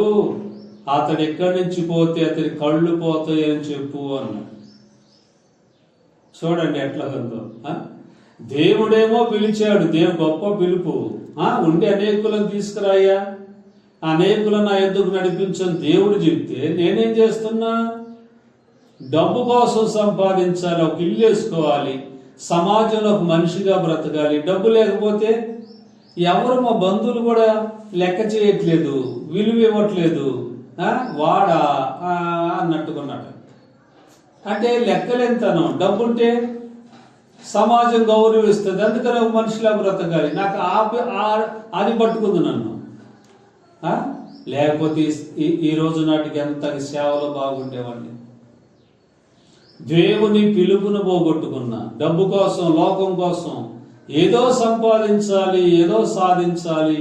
అతడు ఇక్కడి నుంచి పోతే అతని కళ్ళు పోతాయి అని చెప్పు అన్నాడు. చూడండి ఎట్లా ఉందో. దేవుడేమో పిలిచాడు, దేవుడు గొప్ప పిలుపు. ఉండి అనేకులను తీసుకురాయ్యా, అనేకులను నా ఎద్దుకు నడిపించని దేవుడు చెప్తే నేనేం చేస్తున్నా? డబ్బు కోసం సంపాదించాలి, ఒక ఇల్లు వేసుకోవాలి, సమాజంలో ఒక మనిషిగా బ్రతకాలి. డబ్బు లేకపోతే ఎవరు మా బంధువులు కూడా లెక్క చేయట్లేదు, విలువ ఇవ్వట్లేదు. వాడా అన్నట్టుకున్నాడు. అంటే లెక్కలేంతనం. డబ్బుంటే సమాజం గౌరవిస్తుంది, అందుకని ఒక మనిషిలా బ్రతకాలి. నాకు అది పట్టుకుంది నన్ను. లేకపోతే ఈ రోజు నాటికి ఎంత సేవలో బాగుండేవాడిని. దేవుని పిలుపును పోగొట్టుకున్నా, డబ్బు కోసం, లోకం కోసం ఏదో సంపాదించాలి, ఏదో సాధించాలి,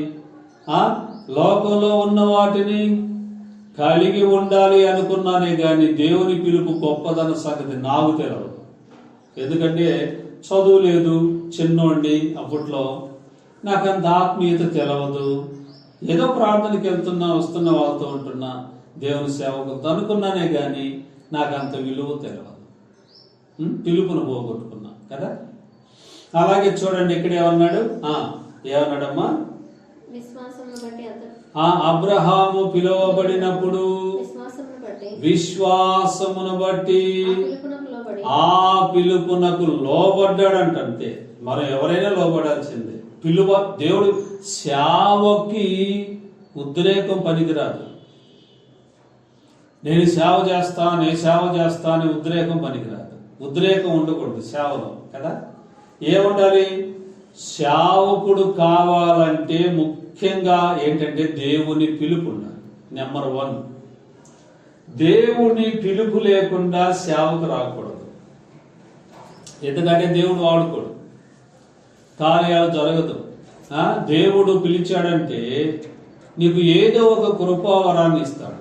లోకంలో ఉన్న వాటిని కలిగి ఉండాలి అనుకున్నానే గాని దేవుని పిలుపు గొప్పదన సంగతి నాకు తెలియదు. ఎందుకంటే చదువు లేదు, చిన్నోండి, అప్పట్లో నాకంత ఆత్మీయత తెలియదు. ఏదో ప్రార్థనకి వెళ్తున్నా, వస్తున్న వాళ్ళతో ఉంటున్నా, దేవుని సేవకు అనుకున్నానే గాని నాకంత విలువ తెలియదు. పిలుపును పోగొట్టుకున్నా కదా. అలాగే చూడండి ఇక్కడ ఏమన్నాడమ్మా? అబ్రహాము పిలువబడినప్పుడు విశ్వాసమును బట్టి ఆ పిలుపునకు లోబడ్డాడంట. అంతే, మరి ఎవరైనా లోబడాల్సిందే. దేవుడు సేవకి ఉద్రేకం పనికిరాదు. నేను సేవ చేస్తా అని ఉద్రేకం పనికిరాదు. ఉద్రేకం ఉండకూడదు సేవలో కదా. ఏముండాలి? సేవకుడు కావాలంటే ముఖ్యంగా ఏంటంటే దేవుని పిలుపు ఉండాలి. నెంబర్ 1. దేవుని పిలుపు లేకుండా సేవకు రాకూడదు. ఎందుకంటే దేవుడు వాడుకోడు, కార్యాలు జరగదు. దేవుడు పిలిచాడంటే నీకు ఏదో ఒక కృపావరాన్ని ఇస్తాడు.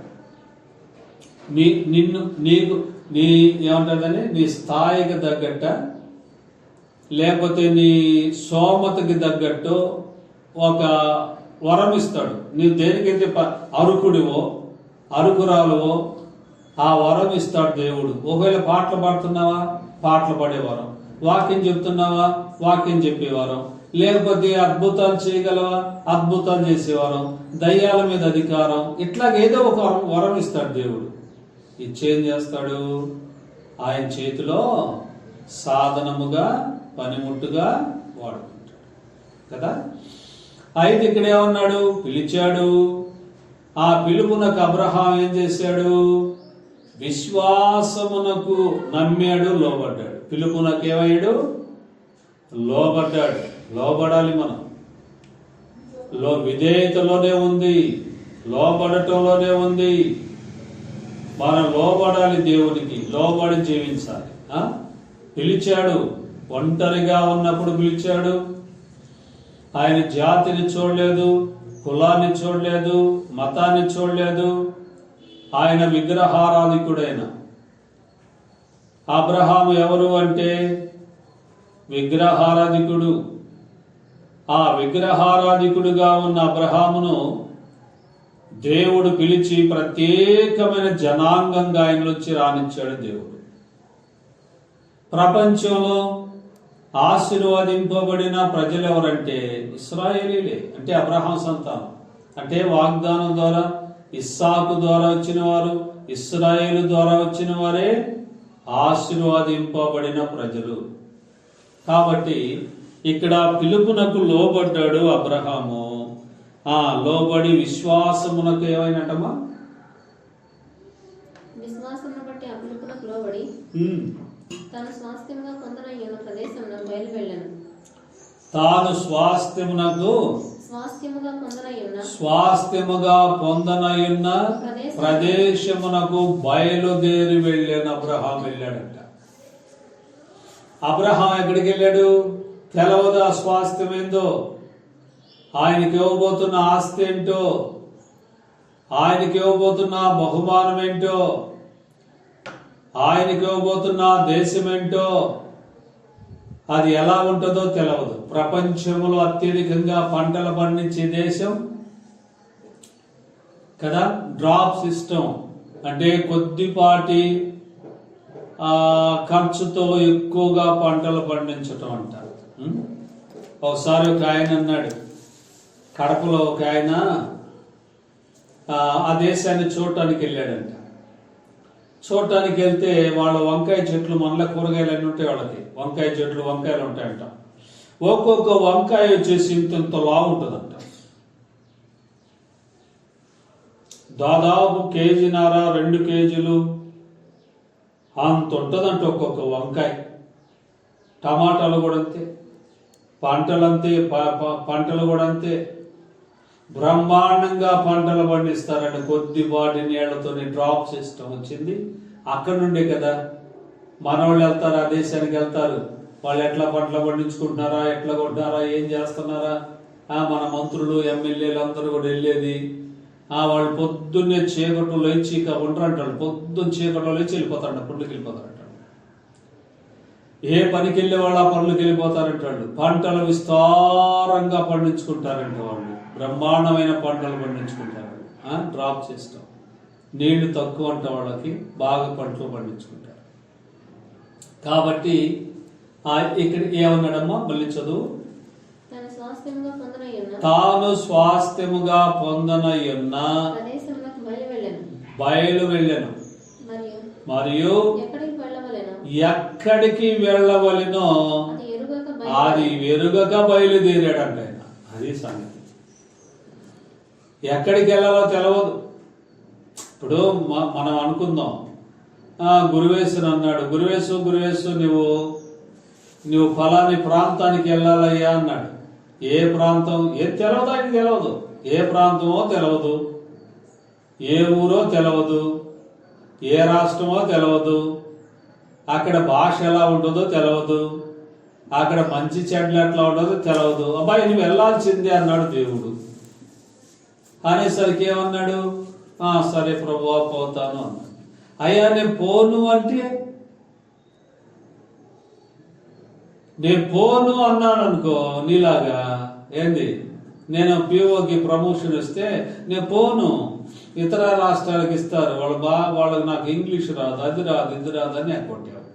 నీ ఏమంటుందని నీ స్థాయికి తగ్గట్ట, లేకపోతే నీ సోమతకి తగ్గట్టు ఒక వరం ఇస్తాడు. నీవు దేనికైతే అరుకుడివో అరుకురాలువో ఆ వరం ఇస్తాడు దేవుడు. ఒకవేళ పాటలు పాడుతున్నావా, పాటలు పాడే వరం. వాక్యం చెప్తున్నావా, వాక్యం చెప్పేవారు. లేకపోతే అద్భుతాలు చేయగలవా, అద్భుతాలు చేసేవారు. దయ్యాల మీద అధికారం, ఇట్లాగేదో ఒక వరం ఇస్తాడు దేవుడు. ఇచ్చేం చేస్తాడు, ఆయన చేతిలో సాధనముగా పనిముట్టుగా వాడుకుంటాడు కదా. అయితే ఇక్కడ ఏమన్నాడు, పిలిచాడు. ఆ పిలుపునకు అబ్రహాం ఏం చేశాడు, విశ్వాసమునకు నమ్మాడు, లోబడ్డాడు. పిలుపునకు ఏమయ్యాడు, లోబడ్డాడు. లోబడాలి మనం. విధేయతలోనే ఉంది, లోబడటంలోనే ఉంది. మనం లోబడాలి దేవునికి, లోబడి జీవించాలి. పిలిచాడు, ఒంటరిగా ఉన్నప్పుడు పిలిచాడు. ఆయన జాతిని చూడలేదు, కులాన్ని చూడలేదు, మతాన్ని చూడలేదు. ఆయన విగ్రహారాధికుడైన అబ్రహాము ఎవరు అంటే విగ్రహారాధికుడు. ఆ విగ్రహారాధికుడుగా ఉన్న అబ్రహామును దేవుడు పిలిచి ప్రత్యేకమైన జనాంగంగా ఆయనలోంచి రానిచ్చాడు దేవుడు. ప్రపంచంలో ఆశీర్వదింపబడిన ప్రజలు ఎవరంటే ఇశ్రాయేలీలే, అంటే అబ్రహాం సంతానం. అంటే వాగ్దానం ద్వారా ఇస్సాకు ద్వారా వచ్చిన వారు, ఇశ్రాయేలు ద్వారా వచ్చిన వారే ఆశీర్వదింపబడిన ప్రజలు. కాబట్టి ఇక్కడ పిలుపునకు లోబడ్డాడు అబ్రహాము. లోబడి విశ్వాసమునకు ఏమైనటమా, విశ్వాసమును బట్టి ఆ పిలుపునకు లోబడి తాను స్వాస్థ్యముగా పొందనయ్యున్న ప్రదేశమునకు బయలువెళ్ళెను. తాను స్వాస్థ్యముగా పొందనయున్న ప్రదేశమునకు బయలుదేరి వెళ్ళాను. అబ్రహాం వెళ్ళాడంట. అబ్రహాం ఎక్కడికి వెళ్ళాడు తెలవదు. ఆ స్వాస్థ్యం ఏందో, ఆయనకి ఇవ్వబోతున్న ఆస్తి ఏంటో, ఆయనకి ఇవ్వబోతున్న బహుమానం ఏంటో, ఆయనకి ఇవ్వబోతున్న దేశం ఏంటో, అది ఎలా ఉంటుందో తెలియదు. ప్రపంచంలో అత్యధికంగా పంటలు పండించే దేశం కదా. డ్రాప్ సిస్టమ్ అంటే కొద్దిపాటి ఖర్చుతో ఎక్కువగా పంటలు పండించటం అంటారు. ఒకసారి ఒక ఆయన అన్నాడు, కడపలో ఒక ఆయన ఆ దేశాన్ని చూడటానికి వెళ్ళాడంట. చూడటానికి వెళ్తే వాళ్ళ వంకాయ చెట్లు, మనలో కూరగాయలు అన్నీ ఉంటాయి, వాళ్ళకి వంకాయ చెట్లు, వంకాయలు ఉంటాయంట. ఒక్కొక్క వంకాయ వచ్చేసి ఇంత లావు ఉంటుందంట. దాదాపు 1.5 కేజీన్నర 2 కేజీలు అంత ఉంటుందంట ఒక్కొక్క వంకాయ. టమాటాలు కూడా అంతే, పంటలు కూడా అంతే. బ్రహ్మాండంగా పంటలు పండిస్తారండి. కొద్దిపాటి నీళ్లతోని డ్రాప్ సిస్టమ్ వచ్చింది. అక్కడి నుండే కదా మనవాళ్ళు వెళ్తారు, ఆ దేశానికి వెళ్తారు. వాళ్ళు ఎట్లా పంటలు పండించుకుంటున్నారా, ఎట్లా కొంటున్నారా, ఏం చేస్తున్నారా, మన మంత్రులు ఎమ్మెల్యేలు అందరూ కూడా వెళ్ళేది. వాళ్ళు పొద్దున్నే చీకట్లో లేచి ఉంటారంటాడు. పొద్దున్న చీకట్లో లేచి వెళ్ళిపోతారంట, పుండుకి వెళ్ళిపోతారంటాడు. ఏ పనికి వెళ్ళే వాళ్ళు ఆ పనులకు వెళ్ళిపోతారంటాడు. పంటలు విస్తారంగా పండించుకుంటారంట వాళ్ళు. బ్రహ్మాండమైన పంటలు పండించుకుంటారు. డ్రాప్ సిస్టమ్, నీళ్లు తక్కువ అంట వాళ్ళకి, బాగా పంటలు పండించుకుంటారు. కాబట్టి ఇక్కడ ఏమన్నాడమ్మా, మళ్ళీ చదువు. తాను స్వాస్థ్యముగా పొందనయున్న బయలు వెళ్ళెను, మరియు ఎక్కడికి వెళ్ళవలెనో అది ఎరుగక బయలుదేరాడంట ఆయన. అది సంగతి. ఎక్కడికి వెళ్ళాలో తెలవదు. ఇప్పుడు మనం అనుకుందాం, గురువేశ్వరు అన్నాడు, గురువేశ్వరు నువ్వు ఫలాని ప్రాంతానికి వెళ్ళాలయ్యా అన్నాడు. ఏ ప్రాంతం ఏది తెలవదు, ఆయనకి తెలవదు. ఏ ప్రాంతమో తెలవదు, ఏ ఊరో తెలవదు, ఏ రాష్ట్రమో తెలవదు, అక్కడ భాష ఎలా ఉంటుందో తెలవదు, అక్కడ మంచి చెడ్లు ఎట్లా ఉంటుందో తెలవదు. అబ్బాయి నువ్వు వెళ్ళాల్సిందే అన్నాడు దేవుడు. అనేసరికి ఏమన్నాడు, సరే ప్రభువా పోతాను అన్నాడు. అయ్యా నేను పోను అంటే, నేను పోను అన్నాను అనుకో, నీలాగా ఏంది, నేను పిఓకి ప్రమోషన్ ఇస్తే నేను పోను, ఇతర రాష్ట్రాలకు ఇస్తారు, వాళ్ళకి నాకు ఇంగ్లీష్ రాదు, అది రాదు, ఇది రాదు అని కొట్టావు.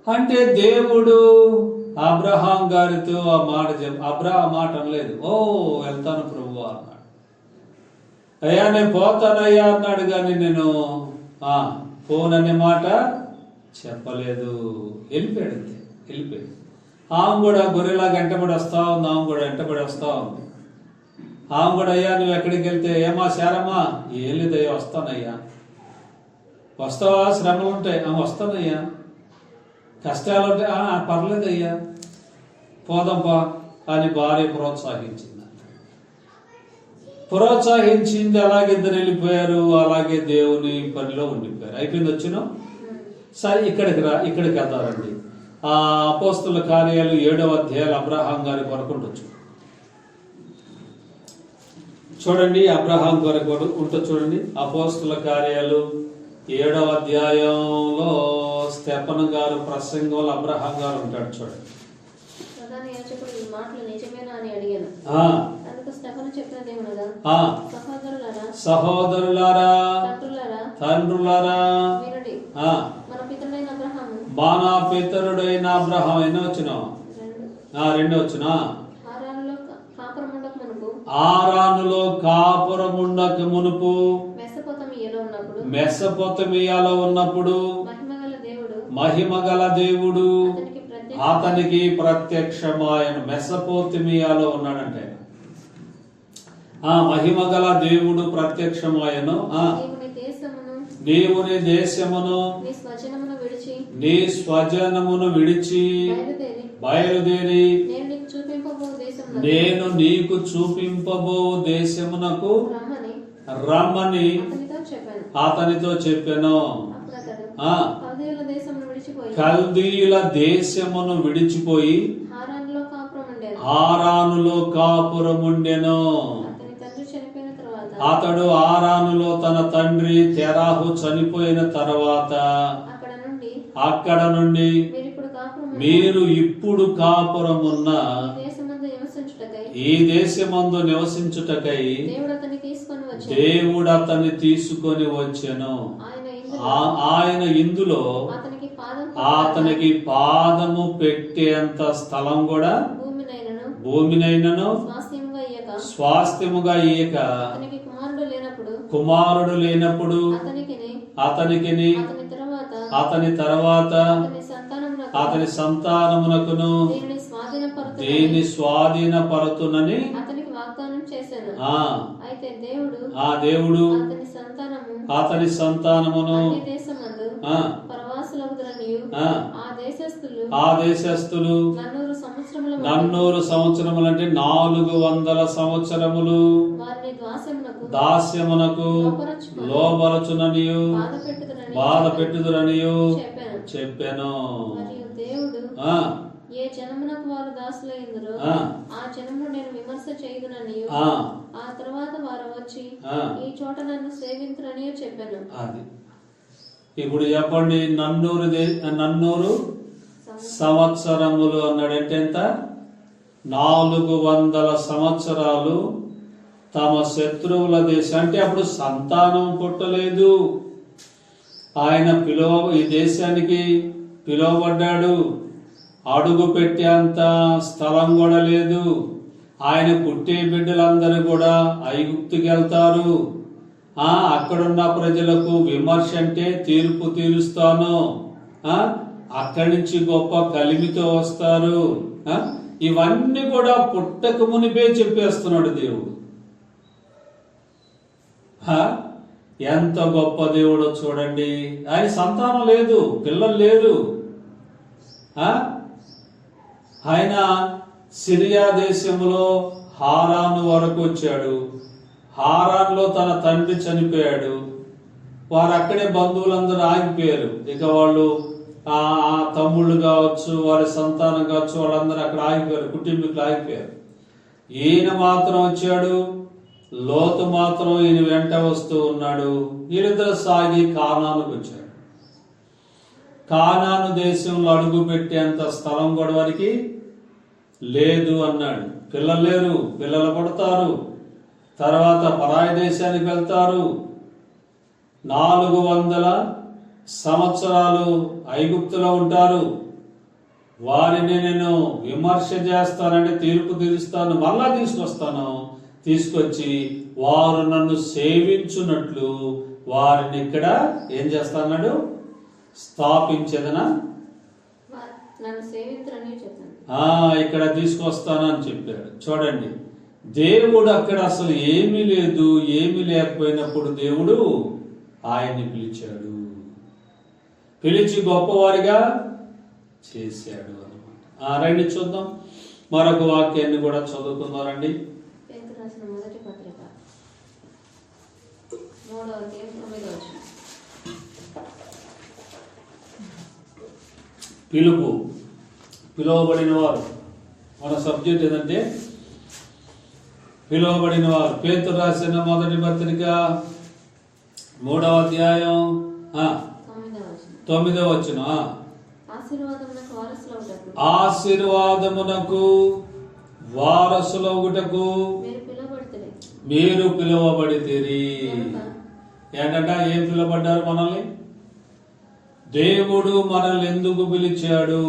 అంటే దేవుడు అబ్రహాం గారితో ఆ మాట అబ్రహాం మాట అనలేదు, ఓ వెళ్తాను ప్రభు అన్నాడు. అయ్యా నేను పోతానయ్యా అన్నాడు, కానీ నేను పోననే మాట చెప్పలేదు. వెళ్ళిపోయాడు, అంతే వెళ్ళిపోయాడు. ఆమె కూడా గొర్రెలా వెంటబడి వస్తా ఉంది, ఆమె కూడా వెంటబడి వస్తా ఉంది. ఆమె కూడా, అయ్యా నువ్వు ఎక్కడికి వెళ్తే, ఏమా శారమ్మా, ఏం లేదయ్యా వస్తానయ్యా. వస్తావా, శ్రమలు ఉంటాయి, వస్తానయ్యా. కష్టాలు ఉంటాయి, పర్లేదయ్యా పోదాంపా అని భార్య ప్రోత్సహించింది. అలాగే ఇద్దరు వెళ్ళిపోయారు. అలాగే దేవుని పనిలో ఉండిపోయారు. అయిపోయింది, వచ్చినాం. సరే ఇక్కడికి వెళ్తారండి. ఆ అపోస్తుల కార్యాలు 7వ అధ్యాయాలు అబ్రహాం గారి కొరకు ఉండొచ్చు. చూడండి, అబ్రహాం కొరకు ఉంటుంది చూడండి. అపోస్తుల కార్యాలు 7వ అధ్యాయంలో స్టెఫను గారు ప్రసంగంలో అబ్రహాం గారు ఉంటాడు చూడండి. సహోదరులారా, తండ్రులారా, మన పితరుడైన అబ్రహాం ఎన్నో వచ్చిన 2 వచ్చిన ఆరానులో కాపురముండక మునుపు మెసొపొతమియాలో ఉన్నప్పుడు మహిమగల దేవుడు అతనికి ప్రత్యక్షమాయను. మెసొపొతమియాలో ఉన్నాడంటే మహిమగల దేవుడు ప్రత్యక్షమాయను. దేవుని దేశమును నీ స్వజనమును విడిచి బయలుదేరి నేను నీకు చూపింపబో దేశమునకు రమ్మని అతనితో చెప్పాను. కల్దీయుల దేశమును విడిచిపోయి హారానులో కాపురముండెను. అతడు హారానులో తన తండ్రి తెరాహు చనిపోయిన తర్వాత అక్కడ నుండి మీరు ఇప్పుడు కాపురమున్న ఈ దేశమందు నివసించుటకై దేవుడు అతన్ని తీసుకొని వచ్చెను. ఆయన ఇందులో అతనికి పాదము పెట్టేంత స్థలం కూడా భూమినైనను స్వాస్థ్యముగా ఇయ్యక కుమారుడు లేనప్పుడు అతనికి అతని తర్వాత అతని సంతానమునకును దీన్ని స్వాధీనపరతునని దేవుడు అతని సంతానమును ఆ దేశస్థులు 400 సంవత్సరములు అంటే 400 సంవత్సరములు దాస్యమునకు లోబరచుననియు బాధ పెట్టుదురనియు చెప్పాను. ఏ జనమునకు వారు దాసులైందరో ఆ జనమును నేను విమర్శ చేయుదుననియు ఆ తర్వాత వారు వచ్చి ఈ చోట నన్ను సేవింతురని చెప్పాను. అది ఇప్పుడు చెప్పండి, 400 సంవత్సరములు అన్నాడంటే ఎంత? 400 సంవత్సరాలు తమ శత్రువుల దేశం. అంటే అప్పుడు సంతానం పుట్టలేదు. ఆయన ఈ దేశానికి పిలువబడ్డాడు. అడుగు పెట్టేంత స్థలం కూడా లేదు. ఆయన పుట్టే బిడ్డలందరూ కూడా ఐగుప్తుకి వెళ్తారు. అక్కడున్న ప్రజలకు విమర్శ అంటే తీర్పు తీరుస్తాను, అక్కడి నుంచి గొప్ప కలిమితో వస్తారు. ఇవన్నీ కూడా పుట్టక మునిపే చెప్పేస్తున్నాడు దేవుడు. ఎంత గొప్ప దేవుడో చూడండి. ఆయన సంతానం లేదు, పిల్లలు లేరు. ఆయన సిరియా దేశంలో హారాను వరకు వచ్చాడు. హారాన్లో తన తండ్రి చనిపోయాడు. వారు అక్కడే బంధువులందరూ ఆగిపోయారు. ఇక వాళ్ళు ఆ తమ్ముళ్ళు కావచ్చు, వారి సంతానం కావచ్చు, వాళ్ళందరూ అక్కడ ఆగిపోయారు, కుటుంబీకులు ఆగిపోయారు. ఈయన మాత్రం వచ్చాడు. లోతు మాత్రం ఈయన వెంట వస్తూ ఉన్నాడు. వీళ్ళిద్దరు సాగి కానానుకు వచ్చాడు. కానాను దేశంలో అడుగు పెట్టేంత స్థలం కూడా వారికి లేదు అన్నాడు. పిల్లలు లేరు, పిల్లలు పడతారు, తర్వాత పరాయి దేశానికి వెళ్తారు. 400 సంవత్సరాలు ఐగుప్తులో ఉంటారు. వారిని నేను విమర్శ చేస్తానంటే తీర్పు తీరుస్తాను, మళ్ళా తీసుకొస్తాను. తీసుకొచ్చి వారు నన్ను సేవించున్నట్లు వారిని ఇక్కడ ఏం చేస్తాడు? స్థాపించేదనా నన్ను సేవించరని చెప్పాను. ఇక్కడ తీసుకొస్తానని చెప్పాడు. చూడండి, దేవుడు అక్కడ అసలు ఏమీ లేదు, ఏమీ లేకపోయినప్పుడు దేవుడు ఆయన్ని పిలిచాడు, పిలిచి గొప్పవారిగా చేశాడు అన్నమాట. రండి చూద్దాం, మరొక వాక్యాన్ని కూడా చదువుకుందాం రండి. పేతురు రాసిన మొదటి పత్రిక 3వ అధ్యాయం 9వ వచనం. పిలువబడిన వారు, మన సబ్జెక్ట్ ఏదంటే పిలువబడిన వారు. పేతురు రాసిన మొదటి పత్రిక 3వ అధ్యాయం 9వ వచనం. ఆశీర్వాదమునకు వారసులగుటకు మీరు పిలువబడితిరి. ఏంటంట? ఏం పిలువబడ్డారు? మనల్ని దేవుడు మనల్ని ఎందుకు పిలిచాడు?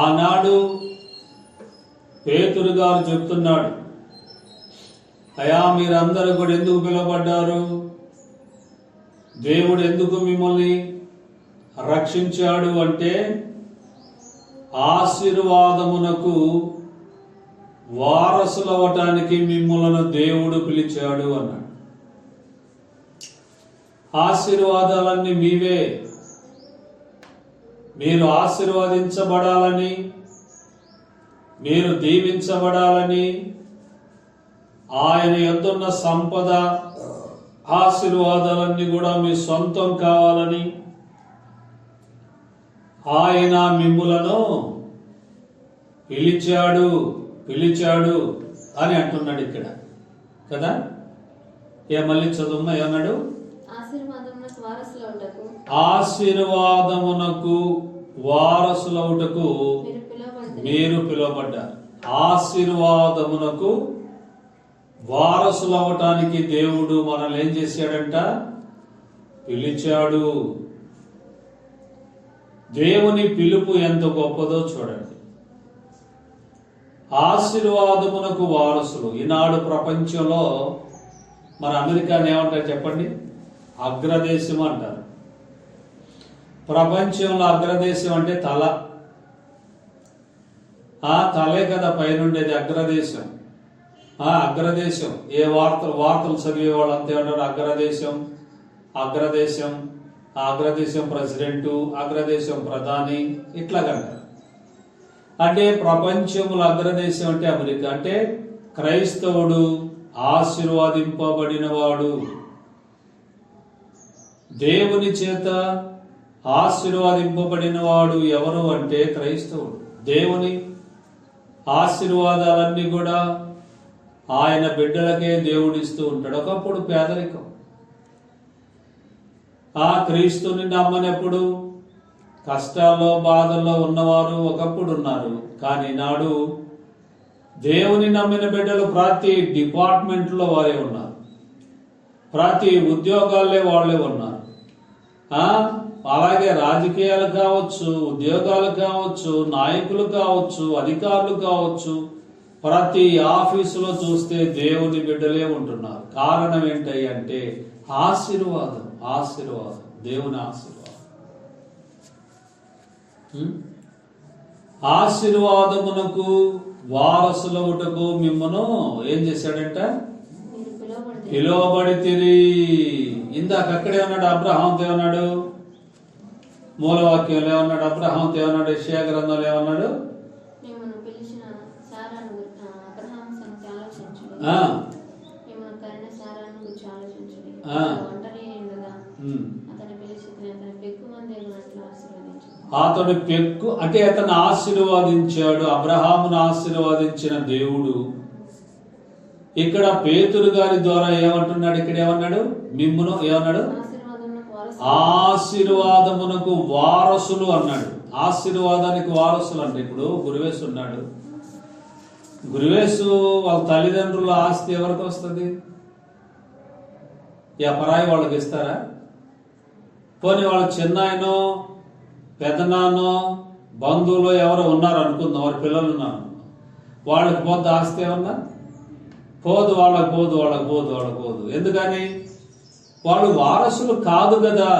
ఆనాడు పేతురు గారు చెప్తున్నాడు, అయ్యా మీరందరూ కూడా ఎందుకు పిలువబడ్డారు? దేవుడు ఎందుకు మిమ్మల్ని రక్షించాడు అంటే ఆశీర్వాదమునకు వారసులవటానికి మిమ్మల్ని దేవుడు పిలిచాడు అన్నాడు. ఆశీర్వాదాలన్నీ మీవే. మీరు ఆశీర్వదించబడాలని, మీరు దీవించబడాలని, ఆయన యొద్దున్న సంపద ఆశీర్వాదాలన్నీ కూడా మీ సొంతం కావాలని ఆయన మిమ్ములను పిలిచాడు అని అంటున్నాడు ఇక్కడ కదా. మళ్ళీ చదువుమా, ఏమన్నాడు? ఆశీర్వాదమునకు వారసులవుటకు మీరు పిలువబడ్డారు. ఆశీర్వాదమునకు వారసులవటానికి దేవుడు మనల్ని ఏం చేశాడంట? పిలిచాడు. దేవుని పిలుపు ఎంత గొప్పదో చూడండి. ఆశీర్వాదమునకు వారసులు. ఈనాడు ప్రపంచంలో మన అమెరికాని ఏమంటారు చెప్పండి? అగ్రదేశం అంటారు. ప్రపంచంలో అగ్రదేశం అంటే తల. తలే కదా పైనుండేది అగ్రదేశం. అగ్రదేశం. ఏ వార్తలు చదివే వాళ్ళు అంతే ఉంటారు. అగ్రదేశం, అగ్రదేశం ప్రెసిడెంటు, అగ్రదేశం ప్రధాని, ఇట్లాగంటారు. అంటే ప్రపంచంలో అగ్రదేశం అంటే అమెరికా. అంటే క్రైస్తవుడు ఆశీర్వాదింపబడినవాడు, దేవుని చేత ఆశీర్వాదింపబడినవాడు ఎవరు అంటే క్రైస్తవుడు. దేవుని ఆశీర్వాదాలన్నీ కూడా ఆయన బిడ్డలకే దేవుడిస్తూ ఉంటాడు. ఒకప్పుడు పేదరికం. క్రీస్తుని నమ్మనప్పుడు కష్టాల్లో బాధల్లో ఉన్నవారు ఒకప్పుడు ఉన్నారు. కానీ నాడు దేవుని నమ్మిన బిడ్డలు ప్రతి డిపార్ట్మెంట్లో వారే ఉన్నారు, ప్రతి ఉద్యోగాల్లో వాళ్ళే ఉన్నారు. అలాగే రాజకీయాలు కావచ్చు, ఉద్యోగాలు కావచ్చు, నాయకులు కావచ్చు, అధికారులు కావచ్చు, ప్రతి ఆఫీసులో చూస్తే దేవుని బిడ్డలే ఉంటున్నారు. కారణం ఏంటి అంటే ఆశీర్వాదం, దేవుని ఆశీర్వాదం. ఆశీర్వాదమునకు వారసులవుటకు మిమ్మను ఏం చేశాడంట? పిలువబడితిరి. ఇందాక అక్కడే ఉన్నాడు. అబ్రహాంతో ఏమన్నాడు? మూలవాక్యంలో ఏమన్నాడు? అబ్రహాంతో ఏమన్నాడు? యెషయా గ్రంథంలో ఏమన్నాడు? అతడు పెక్కు అంటే అతను ఆశీర్వాదించాడు. అబ్రహామును ఆశీర్వాదించిన దేవుడు ఇక్కడ పేతురు గారి ద్వారా ఏమంటున్నాడు? ఇక్కడ ఏమన్నాడు? మిమ్మును ఏమన్నాడు? ఆశీర్వాదమునకు వారసులు అన్నాడు. ఆశీర్వాదానికి వారసులు అంటే ఇప్పుడు గురువేసు ఉన్నాడు. గురువేసు వాళ్ళ తల్లిదండ్రుల ఆస్తి ఎవరికి వస్తుంది? పరాయి వాళ్ళకి ఇస్తారా? పోనీ వాళ్ళ చిన్నాయనో పెదనాన్నో బంధువులు ఎవరో ఉన్నారు అనుకుందాం, వారి పిల్లలు ఉన్నారు, వాళ్ళకి పోతే ఆస్తి ఏమన్నా పోదు, వాళ్ళకి పోదు. ఎందుకని? వాళ్ళు వారసులు కాదు కదా,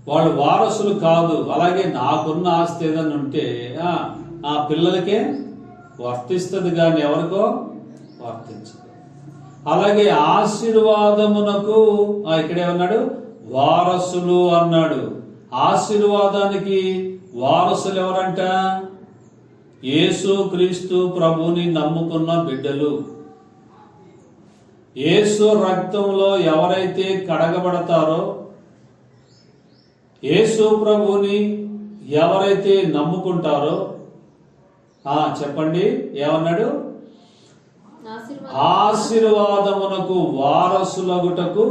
వాళ్ళు వారసులు కాదు. అలాగే నాకున్న ఆస్తి ఏదన్నా ఉంటే ఆ పిల్లలకే వర్తిస్తుంది కానీ ఎవరికో వర్తించదు. అలాగే ఆశీర్వాదమునకు ఇక్కడేమన్నాడు? వారసులు అన్నాడు. ఆశీర్వాదానికి వారసులు ఎవరంట? యేసు క్రీస్తు ప్రభుని నమ్ముకున్న బిడ్డలు. యేసు రక్తంలో ఎవరైతే కడగబడతారో, యేసు ప్రభుని ఎవరైతే నమ్ముకుంటారో, చెప్పండి ఏమన్నాడు? ఆశీర్వాదమునకు వారసులగుటకు,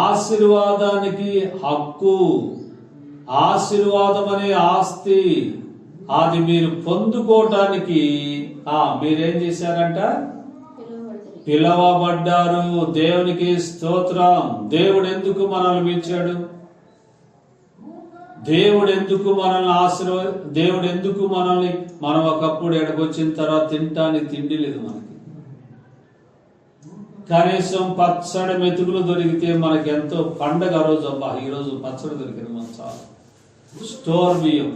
ఆశీర్వాదానికి హక్కు, ఆశీర్వాదం అనే ఆస్తి, అది మీరు పొందుకోవటానికి మీరేం చేశారంట? పిలవబడ్డారు. దేవునికి స్తోత్రం. దేవుడు ఎందుకు మనల్ని పిలిచాడు? దేవుడు ఎందుకు మనల్ని మనం ఒకప్పుడు ఎడకొచ్చిన తర్వాత తింటానికి తిండి లేదు మనకి. కనీసం పచ్చడి మెతుకులు దొరికితే మనకి ఎంతో పండగ. రోజు అబ్బా ఈరోజు పచ్చడి దొరికింది మనకు చాలా. స్టోర్ బియ్యం,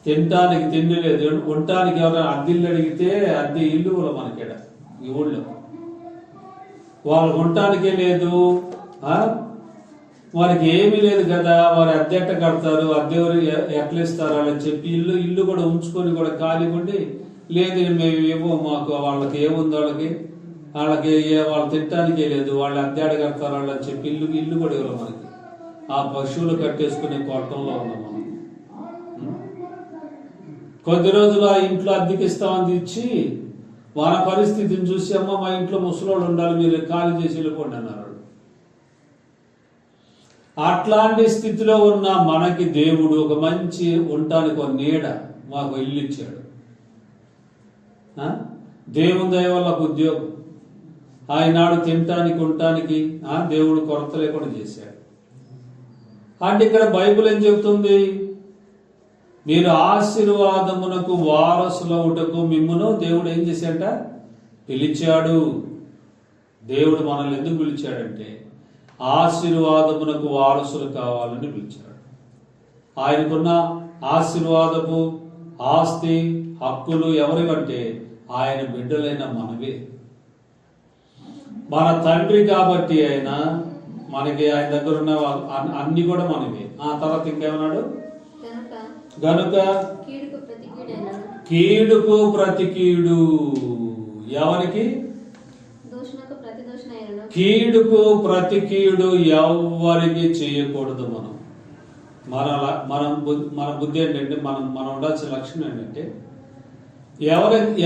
తినటానికి తిండి లేదు. ఉండటానికి ఎవరైనా అద్దెళ్ళు అడిగితే అద్దె ఇల్లు కూడా మనకేడ ఈ ఊళ్ళో వాళ్ళు ఉండటానికే లేదు. వారికి ఏమీ లేదు కదా, వారు అద్దె ఎట్ట కడతారు, అద్దె ఎట్లా ఇస్తారు అని చెప్పి ఇల్లు కూడా ఉంచుకొని కూడా ఖాళీ ఉండి, లేదు మేము ఏమో మాకు వాళ్ళకి ఏముంది, వాళ్ళకి వాళ్ళు తినటానికే లేదు, వాళ్ళు అద్దె ఎడ కడతారు అని చెప్పి ఇల్లు కూడా ఇవ్వరు మనకి. ఆ పశువులు కట్టేసుకునే కోటంలో ఉన్నాం మనం. కొద్ది రోజులు ఆ ఇంట్లో అద్దెకి ఇస్తామని ఇచ్చి మన పరిస్థితిని చూసి, అమ్మ మా ఇంట్లో ముసలోళ్ళు ఉండాలి, మీరు ఖాళీ చేసి వెళ్ళిపోండి అన్నారు. అట్లాంటి స్థితిలో ఉన్న మనకి దేవుడు ఒక మంచి ఉండటానికి ఒక నీడ, మాకు ఇల్లు ఇచ్చాడు. దేవుని దయ వల్ల ఉద్యోగం, ఆయనాడు తినటానికి ఉండటానికి దేవుడు కొరత లేకుండా చేశాడు. అంటే ఇక్కడ బైబిల్ ఏం చెబుతుంది? మీరు ఆశీర్వాదమునకు వారసులవుటకు మిమ్మును దేవుడు ఏం చేశాడ? పిలిచాడు. దేవుడు మనల్ని ఎందుకు పిలిచాడంటే ఆశీర్వాదమునకు వారసులు కావాలని పిలిచాడు. ఆయనకున్న ఆశీర్వాదము, ఆస్తి, హక్కులు ఎవరివంటే ఆయన బిడ్డలైన మనవే. మన తండ్రి కాబట్టి మనకి ఆయన దగ్గర ఉన్న అన్ని కూడా మనవే. ఆ తర్వాత ఇంకేమన్నాడు? గనుక కీడుకు ప్రతి కీడు ఎవరికి? కీడుకు ప్రతి కీడు ఎవరికి చేయకూడదు. మన బుద్ధి ఏంటంటే మనం ఉండాల్సిన లక్షణం ఏంటంటే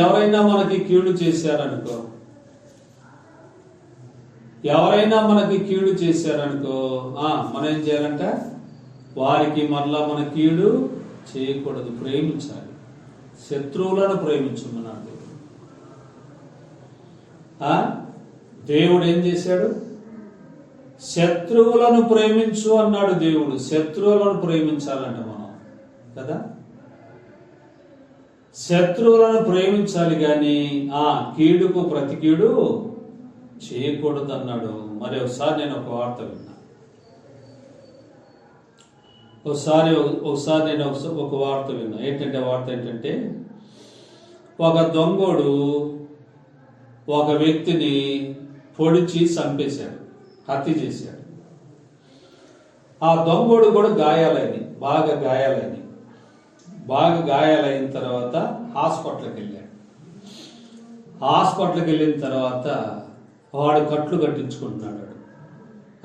ఎవరైనా మనకి కీడు చేశారనుకో, మనం ఏం చేయాలంట? వారికి మరలా మన కీడు చేయకూడదు, ప్రేమించాలి. శత్రువులను ప్రేమించమన్నాడు దేవుడు. ఏం చేశాడు? శత్రువులను ప్రేమించు అన్నాడు దేవుడు. శత్రువులను ప్రేమించాలంట మనం కదా, శత్రువులను ప్రేమించాలి కానీ కీడుకు ప్రతి కీడు చేయకూడదు అన్నాడు. మరి ఒకసారి నేను ఒక వార్త విన్నా. ఒకసారి నేను ఒక వార్త విన్నా. వార్త ఏంటంటే ఒక దొంగోడు ఒక వ్యక్తిని పొడిచి చంపేశాడు, హత్య చేశాడు. ఆ దొంగోడు కూడా బాగా గాయాలైన తర్వాత హాస్పిటల్కి వెళ్ళాడు. హాస్పిటల్కి వెళ్ళిన తర్వాత వాడు కట్లు కట్టించుకుంటున్నాడు.